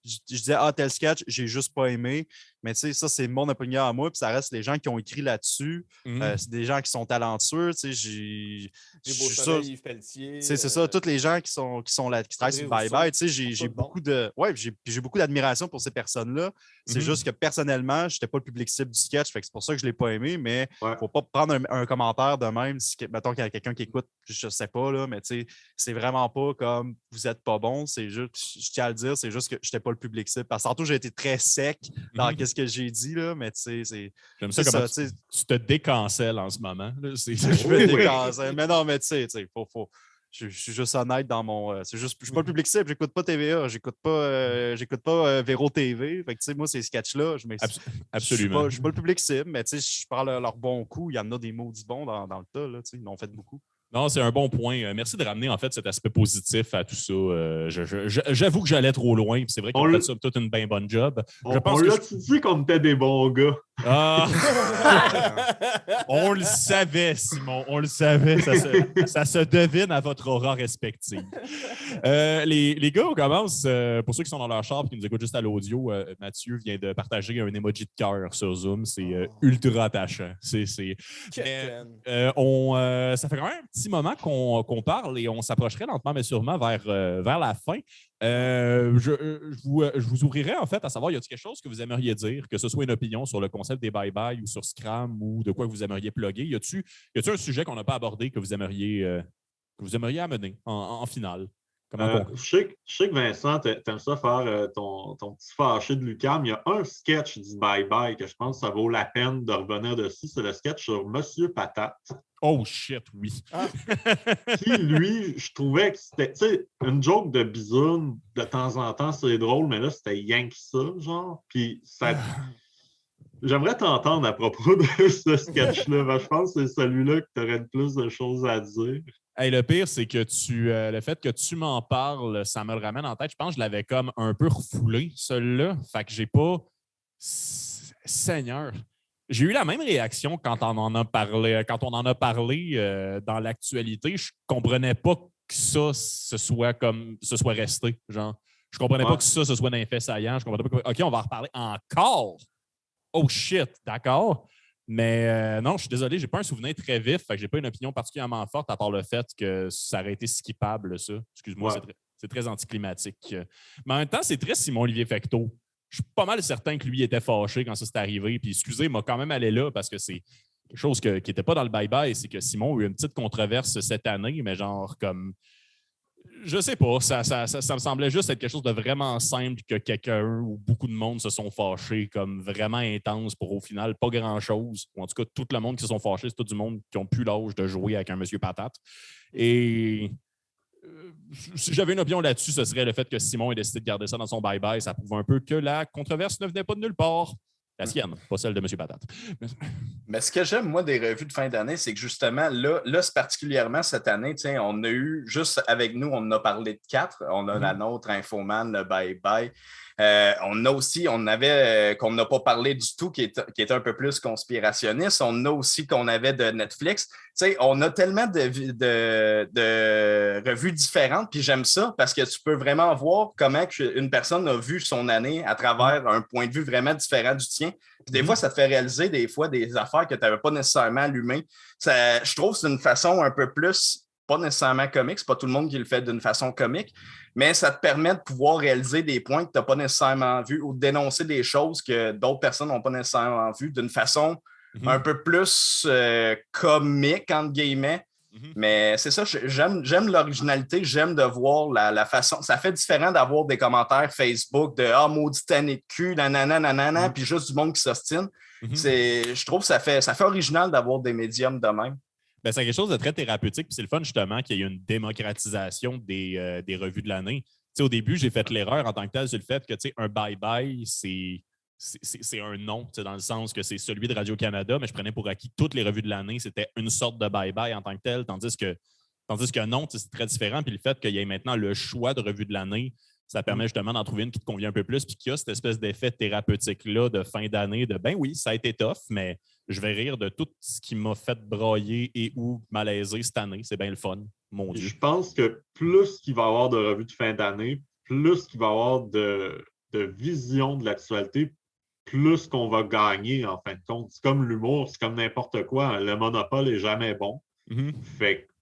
je disais, ah, tel sketch, j'ai juste pas aimé. Mais tu sais, ça, c'est mon opinion à moi. Puis ça reste les gens qui ont écrit là-dessus. Mhm. C'est des gens qui sont talentueux. Tu sais, Les je Beaux suis sûr- Soleils, Yves Pelletier. c'est ça, tous les gens qui sont là, qui travaillent sur le bye-bye. Tu sais, j'ai Tout bon. beaucoup de. Ouais, j'ai beaucoup d'admiration pour ces personnes-là. C'est Mhm. juste que personnellement, je n'étais pas le public cible du sketch. Fait que c'est pour ça que je ne l'ai pas aimé. Mais Ouais. faut pas prendre un commentaire de même. Si, mettons qu'il y a quelqu'un qui écoute, je sais pas, là, mais tu sais, c'est vraiment pas comme vous êtes pas bon. C'est juste, je tiens à le dire, c'est juste que je n'étais pas le public cible. Parce que tantôt, j'ai été très sec dans Mhm. ce que j'ai dit, là, mais tu sais, c'est. J'aime ça c'est comment ça, tu sais. tu te décancelles en ce moment. Là. Je me décasse. Mais non, mais tu sais, je suis juste honnête dans mon. C'est juste, je suis pas le public cible, j'écoute pas TVA, j'écoute pas Véro TV. Fait que, tu sais, moi, ces sketchs-là, Absolument. Je suis pas le public cible, mais tu sais, je parle leur bon coup. Il y en a des maudits bons dans le tas, là, tu sais, ils en ont fait beaucoup. Non, c'est un bon point. Merci de ramener en fait cet aspect positif à tout ça. J'avoue que j'allais trop loin, puis c'est vrai qu'on a fait ça toute une bien bonne job. On l'a-tu dit qu'on était des bons gars? Ah! On le savait, Simon, on le savait. Ça se devine à votre aura respective. Les gars, on commence. Pour ceux qui sont dans leur char et qui nous écoutent juste à l'audio, Mathieu vient de partager un emoji de cœur sur Zoom. C'est ultra attachant. Ça fait quand même un petit moment qu'on parle et on s'approcherait lentement mais sûrement vers la fin. Je vous ouvrirai en fait à savoir, y a-t-il quelque chose que vous aimeriez dire, que ce soit une opinion sur le concept des bye-bye ou sur Scrum ou de quoi que vous aimeriez plugger? Y a-t-il un sujet qu'on n'a pas abordé que vous aimeriez amener en finale? Je sais que Vincent, t'aimes ça faire ton petit fâché de Lucam. Il y a un sketch du bye-bye que je pense que ça vaut la peine de revenir dessus. C'est le sketch sur Monsieur Patate. Oh shit, oui. Puis lui, je trouvais que c'était, tu sais, une joke de bisoune, de temps en temps, c'est drôle, mais là, c'était rien que ça, genre. Puis ça. J'aimerais t'entendre à propos de ce sketch-là. Je pense que c'est celui-là que tu aurais le plus de choses à dire. Hey, le pire, c'est que le fait que tu m'en parles, ça me le ramène en tête. Je pense que je l'avais comme un peu refoulé, celui-là. Fait que j'ai pas. Seigneur. J'ai eu la même réaction quand on en a parlé, dans l'actualité. Je comprenais pas que ce soit resté. Genre, je comprenais pas que ce soit d'un fait saillant. Je comprenais pas que. OK, on va en reparler encore. Oh shit, d'accord. Mais non, je suis désolé, j'ai pas un souvenir très vif. Fait que j'ai pas une opinion particulièrement forte à part le fait que ça aurait été skippable, ça. Excuse-moi, c'est très anticlimatique. Mais en même temps, c'est très Simon-Olivier Fecteau. Je suis pas mal certain que lui était fâché quand ça s'est arrivé. Puis excusez, il m'a quand même allé là parce que c'est quelque chose qui n'était pas dans le bye-bye. C'est que Simon a eu une petite controverse cette année, mais genre comme. Je sais pas, ça me semblait juste être quelque chose de vraiment simple que quelqu'un ou beaucoup de monde se sont fâchés comme vraiment intense pour au final pas grand-chose. Ou en tout cas, tout le monde qui se sont fâchés, c'est tout du monde qui n'ont plus l'âge de jouer avec un monsieur patate. Et si j'avais une opinion là-dessus, ce serait le fait que Simon ait décidé de garder ça dans son bye-bye. Ça prouve un peu que la controverse ne venait pas de nulle part. La sienne, pas celle de M. Patate. Mais ce que j'aime, moi, des revues de fin d'année, c'est que justement, là c'est particulièrement cette année, on a eu, juste avec nous, on en a parlé de 4. On a la nôtre, Infoman, le Bye-Bye. On a aussi, qu'on n'a pas parlé du tout, qui est un peu plus conspirationniste. On a aussi qu'on avait de Netflix. On a tellement de revues différentes, puis j'aime ça parce que tu peux vraiment voir comment une personne a vu son année à travers un point de vue vraiment différent du tien. Puis des fois, ça te fait réaliser des affaires que tu n'avais pas nécessairement allumées. Je trouve que c'est une façon un peu plus, pas nécessairement comique, c'est pas tout le monde qui le fait d'une façon comique, mais ça te permet de pouvoir réaliser des points que tu n'as pas nécessairement vus ou de dénoncer des choses que d'autres personnes n'ont pas nécessairement vues d'une façon un peu plus comique, entre guillemets. Mais c'est ça, j'aime l'originalité, j'aime de voir la façon. Ça fait différent d'avoir des commentaires Facebook de « Ah, maudit tanné de cul, nanana, puis juste du monde qui s'ostine. Je trouve que ça fait original d'avoir des médiums de même. Ben, c'est quelque chose de très thérapeutique, puis c'est le fun justement qu'il y ait une démocratisation des revues de l'année. Au début, j'ai fait l'erreur en tant que tel sur le fait que un bye-bye, c'est un nom, dans le sens que c'est celui de Radio-Canada, mais je prenais pour acquis toutes les revues de l'année, c'était une sorte de bye-bye en tant que tel, tandis que non, c'est très différent. Puis le fait qu'il y ait maintenant le choix de revues de l'année, ça permet justement d'en trouver une qui te convient un peu plus, puis qu'il y a cette espèce d'effet thérapeutique-là de fin d'année, de ben oui, ça a été tough, mais je vais rire de tout ce qui m'a fait broyer et ou malaiser cette année. C'est bien le fun, mon Dieu. Je pense que plus qu'il va y avoir de revues de fin d'année, plus qu'il va y avoir de vision de l'actualité, plus qu'on va gagner, en fin de compte. C'est comme l'humour, c'est comme n'importe quoi. Le monopole n'est jamais bon. Fait que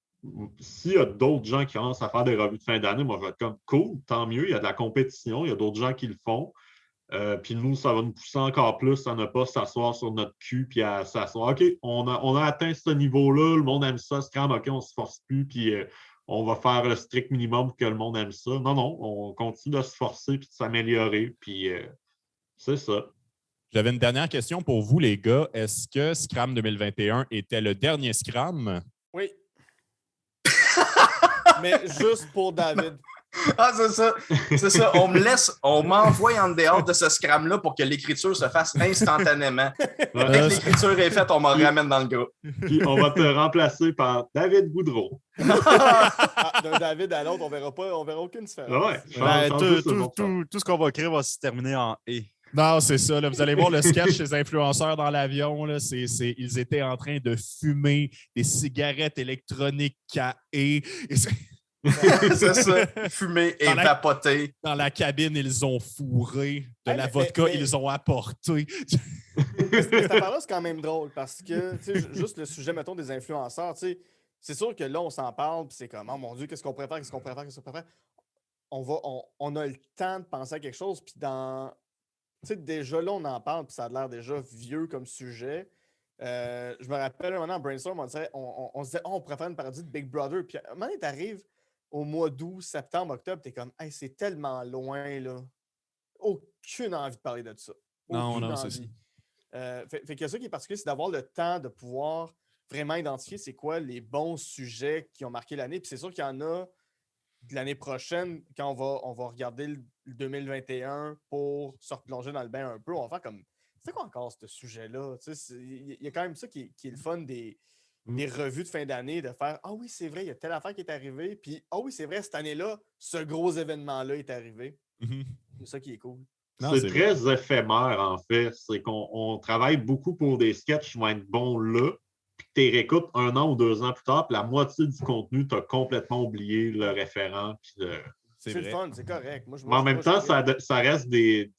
s'il y a d'autres gens qui commencent à faire des revues de fin d'année, moi, je vais être comme cool, tant mieux, il y a de la compétition, il y a d'autres gens qui le font. Puis nous, ça va nous pousser encore plus à ne pas s'asseoir sur notre cul puis à s'asseoir. OK, on a atteint ce niveau-là, le monde aime ça, Scrum, OK, on ne se force plus, puis on va faire le strict minimum pour que le monde aime ça. Non, on continue de se forcer puis de s'améliorer, puis c'est ça. J'avais une dernière question pour vous, les gars. Est-ce que Scrum 2021 était le dernier Scrum? Oui. Mais juste pour David. Ah, c'est ça. C'est ça. On m'envoie en dehors de ce scram-là pour que l'écriture se fasse instantanément. Dès que l'écriture est faite, on me ramène dans le groupe. Puis on va te remplacer par David Goudreau. D'un David à l'autre, on verra aucune différence. Ouais, Tout ce qu'on va écrire va se terminer en « et ». Non, c'est ça. Là. Vous allez voir le sketch des influenceurs dans l'avion. Là, ils étaient en train de fumer des cigarettes électroniques à et C'est ça. Fumer et vapoter. Dans la cabine, ils ont fourré. De la vodka, ils ont apporté. Cette affaire-là, c'est quand même drôle parce que, juste le sujet, mettons, des influenceurs, c'est sûr que là, on s'en parle, puis c'est comme, oh mon Dieu, qu'est-ce qu'on préfère, qu'est-ce qu'on préfère, qu'est-ce qu'on préfère. On a le temps de penser à quelque chose, puis déjà là, on en parle, puis ça a l'air déjà vieux comme sujet. Je me rappelle, un moment, en brainstorm, on se disait, on pourrait faire une parodie de Big Brother. Puis à un moment donné, t'arrives au mois d'août, septembre, octobre, t'es comme, hey, c'est tellement loin, là. Aucune envie de parler de ça. Non, c'est ça. Fait que ça qui est particulier, c'est d'avoir le temps de pouvoir vraiment identifier c'est quoi les bons sujets qui ont marqué l'année. Puis c'est sûr qu'il y en a de l'année prochaine, quand on va regarder le 2021 pour se replonger dans le bain un peu, on va faire comme, c'est quoi encore ce sujet-là? Il y a quand même ça qui est le fun des revues de fin d'année, de faire « Ah oui, c'est vrai, il y a telle affaire qui est arrivée. » Puis « Ah oui, c'est vrai, cette année-là, ce gros événement-là est arrivé. C'est ça qui est cool. C'est très éphémère, en fait. C'est qu'on travaille beaucoup pour des sketchs qui vont être bons là, puis que tu les réécoutes 1 an ou 2 ans plus tard, puis la moitié du contenu, tu as complètement oublié le référent. C'est le fun, c'est correct. Mais en même temps, ça reste des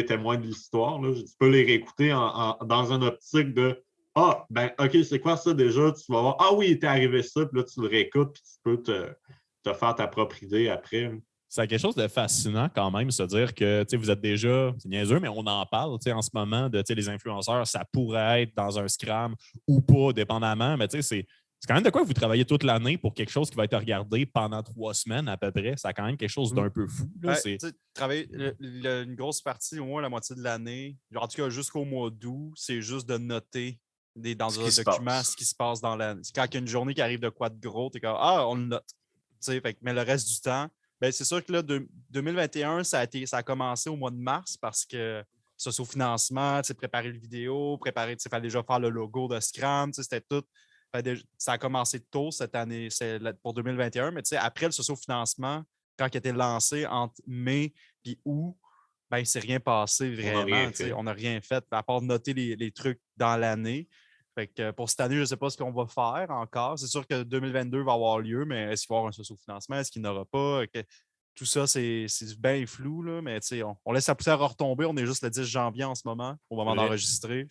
témoins de l'histoire. Tu peux les réécouter dans une optique de « Ah, ben OK, c'est quoi ça déjà? » Tu vas voir « Ah oui, il était arrivé ça. » Puis là, tu le réécoutes, puis tu peux te faire ta propre idée après. C'est quelque chose de fascinant quand même, se dire que vous êtes déjà, c'est niaiseux, mais on en parle en ce moment de les influenceurs, ça pourrait être dans un scram ou pas, dépendamment, mais c'est quand même de quoi vous travaillez toute l'année pour quelque chose qui va être regardé pendant 3 semaines à peu près. C'est quand même quelque chose d'un peu fou. Là, travailler une grosse partie, au moins la moitié de l'année, en tout cas jusqu'au mois d'août, c'est juste de noter dans un document ce qui se passe dans l'année. Quand il y a une journée qui arrive de quoi de gros, tu es comme « Ah, on le note. » Mais le reste du temps, ben, c'est sûr que là, 2021, ça a commencé au mois de mars parce que socio-financement, préparer le vidéo, il fallait déjà faire le logo de Scram, c'était tout. Ça a commencé tôt cette année, c'est pour 2021, mais après le socio-financement, quand il a été lancé entre mai et août, ben, il ne s'est rien passé vraiment. On n'a rien fait, à part noter les trucs dans l'année. Fait que pour cette année, je ne sais pas ce qu'on va faire encore. C'est sûr que 2022 va avoir lieu, mais est-ce qu'il va y avoir un socio-financement? Est-ce qu'il n'y en aura pas? Tout ça, c'est bien flou, là, mais on laisse la poussière retomber. On est juste le 10 janvier en ce moment, au moment d'enregistrer.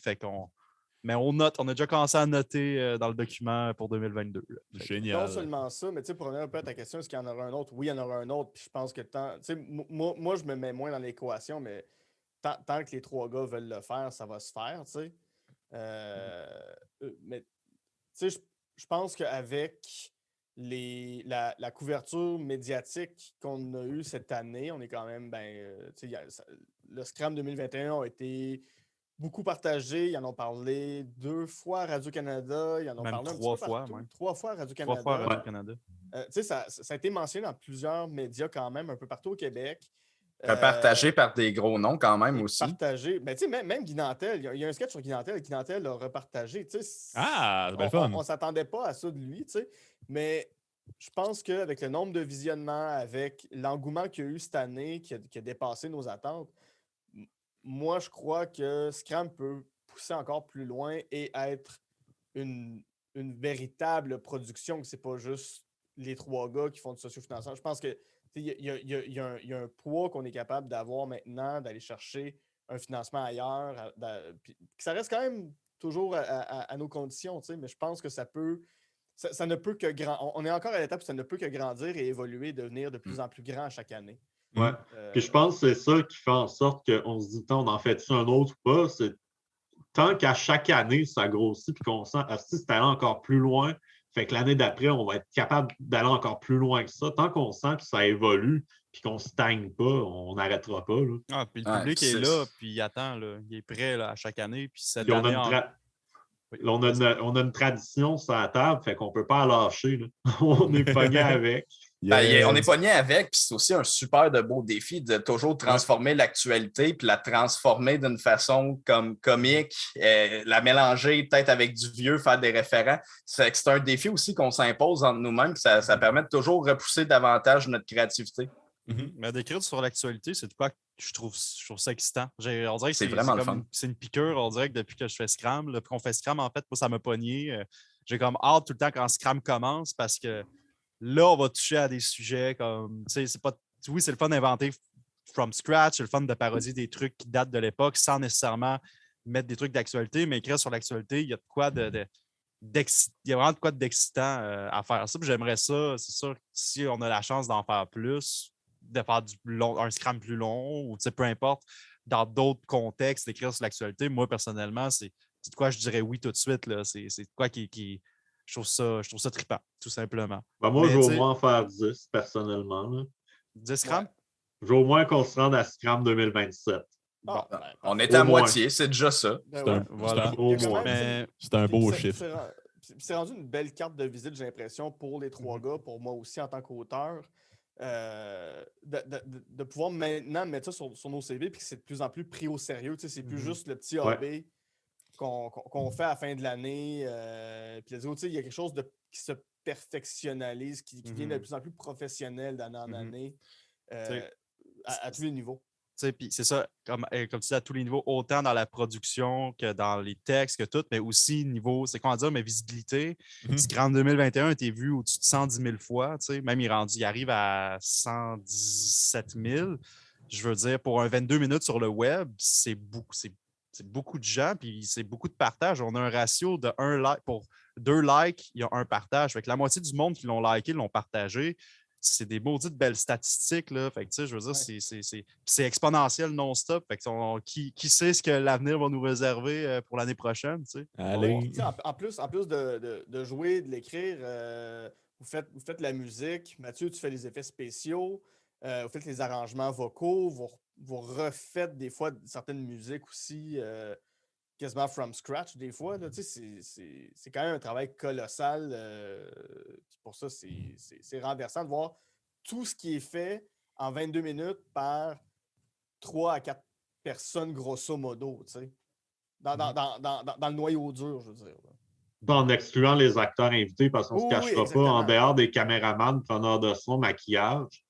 Mais on note, on a déjà commencé à noter dans le document pour 2022. Là. Génial. Non seulement ça, mais pour revenir un peu à ta question, est-ce qu'il y en aura un autre? Oui, il y en aura un autre. Puis je pense que moi, je me mets moins dans l'équation, mais tant que les 3 gars veulent le faire, ça va se faire. Mais je pense qu'avec la couverture médiatique qu'on a eue cette année, on est quand même, le Scram 2021 a été beaucoup partagé. Ils en ont parlé 2 fois à Radio-Canada. Ils en ont même parlé 3 fois. Même. 3 fois à Radio-Canada. 3 fois à Radio-Canada. Ça a été mentionné dans plusieurs médias quand même, un peu partout au Québec. Partagé par des gros noms quand même aussi. Partagé. Ben, même Guy Nantel, il y a un sketch sur Guy Nantel. Guy Nantel l'a repartagé. Ah, c'est bien fun. On ne s'attendait pas à ça de lui, mais je pense qu'avec le nombre de visionnements, avec l'engouement qu'il y a eu cette année, qui a dépassé nos attentes, moi, je crois que Scram peut pousser encore plus loin et être une véritable production, que ce n'est pas juste les 3 gars qui font du socio-financement. Je pense que il y a un poids qu'on est capable d'avoir maintenant, d'aller chercher un financement ailleurs. Ça reste quand même toujours à nos conditions, mais je pense que ça ne peut que grandir. On est encore à l'étape où ça ne peut que grandir et évoluer, devenir de plus en plus grand à chaque année. Ouais. Puis je pense que c'est ça qui fait en sorte qu'on se dit tant on en fait-tu un autre ou pas. C'est tant qu'à chaque année, ça grossit puis qu'on sent c'est allé encore plus loin. Fait que l'année d'après, on va être capable d'aller encore plus loin que ça. Tant qu'on sent que ça évolue puis qu'on ne stagne pas, on n'arrêtera pas. Là. Puis le public est là, puis il attend. Là. Il est prêt là, à chaque année. Puis cette puis année, Là, on a une tradition sur la table, fait qu'on ne peut pas la lâcher. Là. On est pogné avec. Ben, on est pogné avec, puis c'est aussi un super de beau défi de toujours transformer l'actualité, puis la transformer d'une façon comme comique, la mélanger peut-être avec du vieux, faire des référents. C'est un défi aussi qu'on s'impose entre nous-mêmes, puis ça permet de toujours repousser davantage notre créativité. Mais d'écrire sur l'actualité, c'est de quoi que je trouve ça excitant. On dirait que c'est vraiment le fun. C'est une piqûre. On dirait que depuis que je fais Scram, là, qu'on fait Scram, en fait, moi, ça m'a pogné. J'ai comme hâte tout le temps quand Scram commence parce que là, on va toucher à des sujets comme, tu sais, c'est pas. Oui, c'est le fun d'inventer from scratch, c'est le fun de parodier des trucs qui datent de l'époque sans nécessairement mettre des trucs d'actualité, mais écrire sur l'actualité, il y a de quoi il y a vraiment de quoi d'excitant à faire ça. Puis j'aimerais ça, c'est sûr, si on a la chance d'en faire plus, de faire un Scram plus long ou peu importe, dans d'autres contextes, d'écrire sur l'actualité. Moi, personnellement, c'est de quoi je dirais oui tout de suite. C'est de quoi qui je trouve ça trippant, tout simplement. Ben moi, je veux au moins en faire 10, personnellement. Là. 10 Scram? Ouais. Je veux au moins qu'on se rende à Scram 2027. Bon, on est à moitié, c'est déjà ça. C'est un beau chiffre. C'est rendu une belle carte de visite, j'ai l'impression, pour les trois gars, pour moi aussi en tant qu'auteur. De pouvoir maintenant mettre ça sur nos CV puis que c'est de plus en plus pris au sérieux. C'est plus juste le petit AB qu'on fait à la fin de l'année. Puis il y a quelque chose qui se perfectionnalise, qui devient de plus en plus professionnel d'année en année à tous les niveaux. Puis c'est ça, comme tu dis, à tous les niveaux, autant dans la production que dans les textes, que tout, mais aussi niveau, c'est comment dire, mais visibilité. Scram 2021 a été vu au-dessus de 110 000 fois. Même il arrive à 117 000. Je veux dire, pour un 22 minutes sur le web, c'est beaucoup de gens, puis c'est beaucoup de partage. On a un ratio de 1 like pour 2 likes, il y a un partage. Fait que la moitié du monde qui l'ont liké, l'ont partagé. C'est des maudites belles statistiques, là. Fait que, je veux dire, c'est exponentiel non-stop. Fait que, qui sait ce que l'avenir va nous réserver pour l'année prochaine, tu sais? Allez. En plus de jouer, de l'écrire, vous faites la musique. Mathieu, tu fais les effets spéciaux. Vous faites les arrangements vocaux. Vous refaites des fois certaines musiques aussi, quasiment from scratch des fois. Là, c'est quand même un travail colossal. Pour ça, c'est renversant de voir tout ce qui est fait en 22 minutes par 3 à 4 personnes, grosso modo. Dans le noyau dur, je veux dire. En excluant les acteurs invités, parce qu'on ne se cachera pas, en dehors des caméramans, preneurs de son, maquillage,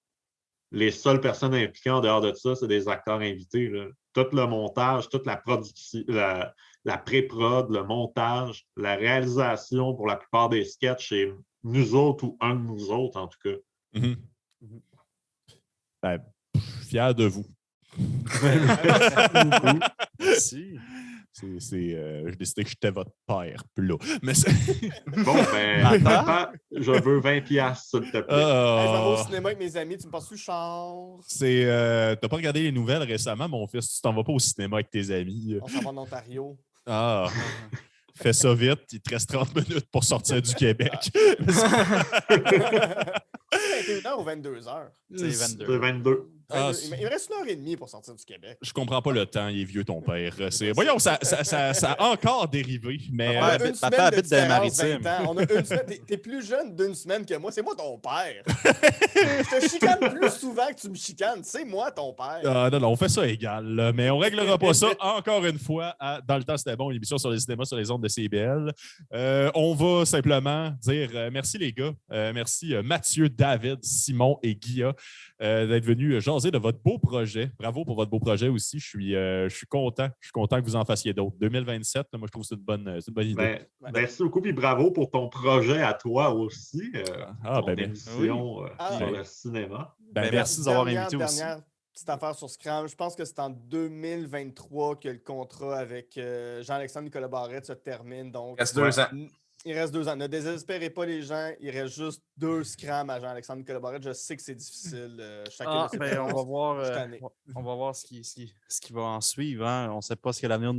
les seules personnes impliquées en dehors de ça, c'est des acteurs invités. Là. Tout le montage, toute la production, la pré-prod, le montage, la réalisation pour la plupart des sketchs, c'est nous autres ou un de nous autres, en tout cas. Ben, fier de vous. Merci. J'ai décidé que j'étais votre père, là. Mais bon, ben, papa, je veux 20$, s'il te plaît. Je vais au cinéma avec mes amis, tu me passes sur char. T'as pas regardé les nouvelles récemment, mon fils? Tu t'en vas pas au cinéma avec tes amis? On s'en va en Ontario. Ah! Fais ça vite, il te reste 30 minutes pour sortir du Québec. 21h ou 22h? C'est 22. Il me reste 1h30 pour sortir du Québec. Je comprends pas le temps, il est vieux ton père. Voyons, ça a encore dérivé. Mais papa habite dans les Maritimes. On a une semaine. T'es plus jeune d'une semaine que moi. C'est moi ton père. Je te chicane plus souvent que tu me chicanes. C'est moi ton père. Non, on fait ça égal. Là, mais on réglera pas ça encore une fois. Dans le temps, c'était bon, une émission sur les cinémas sur les ondes de CBL. On va simplement dire merci les gars. Merci Mathieu, David, Simon et Guilla d'être venus jaser de votre beau projet. Bravo pour votre beau projet aussi. Je suis content. Je suis content que vous en fassiez d'autres. 2027, moi, je trouve que c'est une bonne idée. Merci beaucoup et bravo pour ton projet à toi aussi. Ton émission sur le cinéma. Merci de nous avoir invités aussi. Dernière petite affaire sur Scram. Je pense que c'est en 2023 que le contrat avec Jean-Alexandre Nicolas Barrette se termine. Donc, il reste 2 ans. Il reste 2 ans. Ne désespérez pas les gens. Il reste juste 2 Scram à Jean-Alexandre Nicolas Barrette. Je sais que c'est difficile. On va voir ce qui va en suivre. Hein. On ne sait pas ce que l'avenir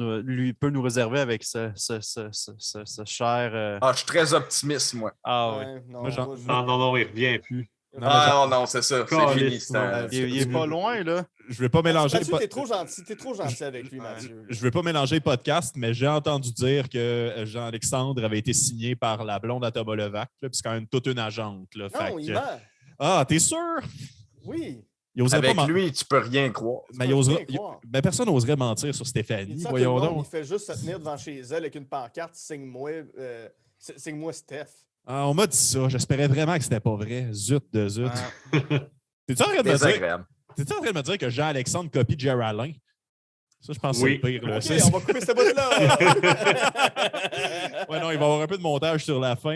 peut nous réserver avec ce cher... je suis très optimiste, moi. Ah oui. Non, il ne revient plus. Ah non, c'est ça. C'est Caliste, fini. C'est un- Il est pas loin, là. Je vais pas mélanger. Mathieu, t'es trop gentil avec lui, Mathieu. Je vais pas mélanger les podcasts, mais j'ai entendu dire que Jean-Alexandre avait été signé par la blonde à Thomas Levac, là, puis c'est quand même toute une agente. Là, fait Non, il que- ment. Ah, t'es sûr? Oui. Il oserait Avec pas men- lui, tu peux rien croire. Mais peux rien croire. ben, personne n'oserait mentir sur Il Stéphanie. dit ça à tout Voyons le monde, donc. il fait juste se tenir devant chez elle avec une pancarte, signe-moi Steph. Ah, on m'a dit ça. J'espérais vraiment que c'était pas vrai. Zut de zut. Ah. T'es-tu en train de me dire, Désagréable. t'es-tu en train de me dire que Jean-Alexandre copie Géraldin? Ça, je pense que Oui. c'est le pire. Là. Ok, C'est- on va couper cette boîte-là. Ouais, non, il va y avoir un peu de montage sur la fin.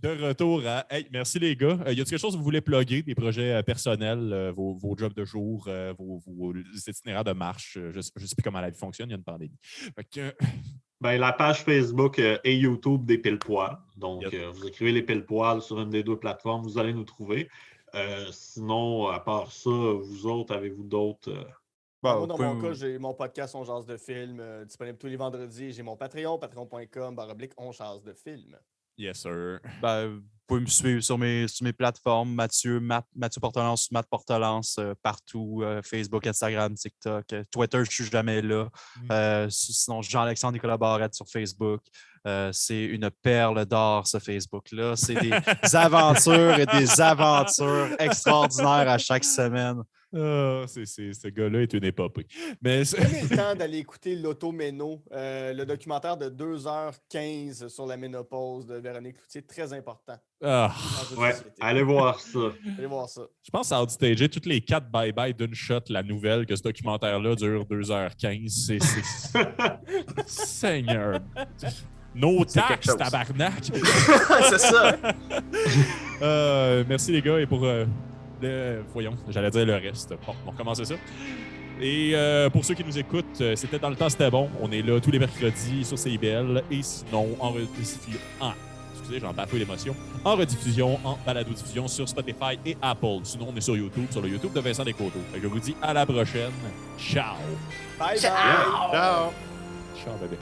De retour à. Hey, merci les gars. Y a-t-il quelque chose que vous voulez plugger, des projets personnels, vos jobs de jour, vos itinéraires de marche? Je ne sais plus comment la vie fonctionne, il y a une pandémie. Fait que, Ben, la page Facebook et YouTube des Pile-Poils. Donc, Yep. vous écrivez les Pile-Poils sur une des deux plateformes, vous allez nous trouver. Sinon, à part ça, vous autres, avez-vous d'autres... Moi, dans mon cas, j'ai mon podcast On Jase de film, disponible tous les vendredis. J'ai mon Patreon, patreon.com/On Jase de film. yes, sir. Ben, vous pouvez me suivre sur mes plateformes, Mathieu Portelance, Matt Portelance, partout, Facebook, Instagram, TikTok, Twitter, je suis jamais là. Sinon, Jean-Alexandre Nicolas Barrette sur Facebook. C'est une perle d'or, ce Facebook-là. C'est des aventures et des aventures extraordinaires à chaque semaine. Ah, ce gars-là est une épopée. Mais Prenez le temps d'aller écouter l'Automéno, le documentaire de 2h15 sur la ménopause de Véronique Cloutier, très important. ah, dans notre Ouais, société. allez voir ça. Allez voir ça. je pense à outstager toutes les 4 bye-bye d'une shot la nouvelle que ce documentaire-là dure 2h15. Seigneur. Nos C'est quelque taxes, chose. tabarnak. C'est ça. Merci les gars et pour voyons, j'allais dire le reste. Bon, on recommence ça. Et pour ceux qui nous écoutent, c'était dans le temps, c'était bon. On est là tous les mercredis sur CIBL et sinon en rediffusion. Excusez, j'en bafouille l'émotion. En rediffusion, en balado-diffusion sur Spotify et Apple. Sinon, on est sur YouTube, sur le YouTube de Vincent Descoteaux. Fait que je vous dis à la prochaine. Ciao. Bye bye. Ciao! Ciao, bébé.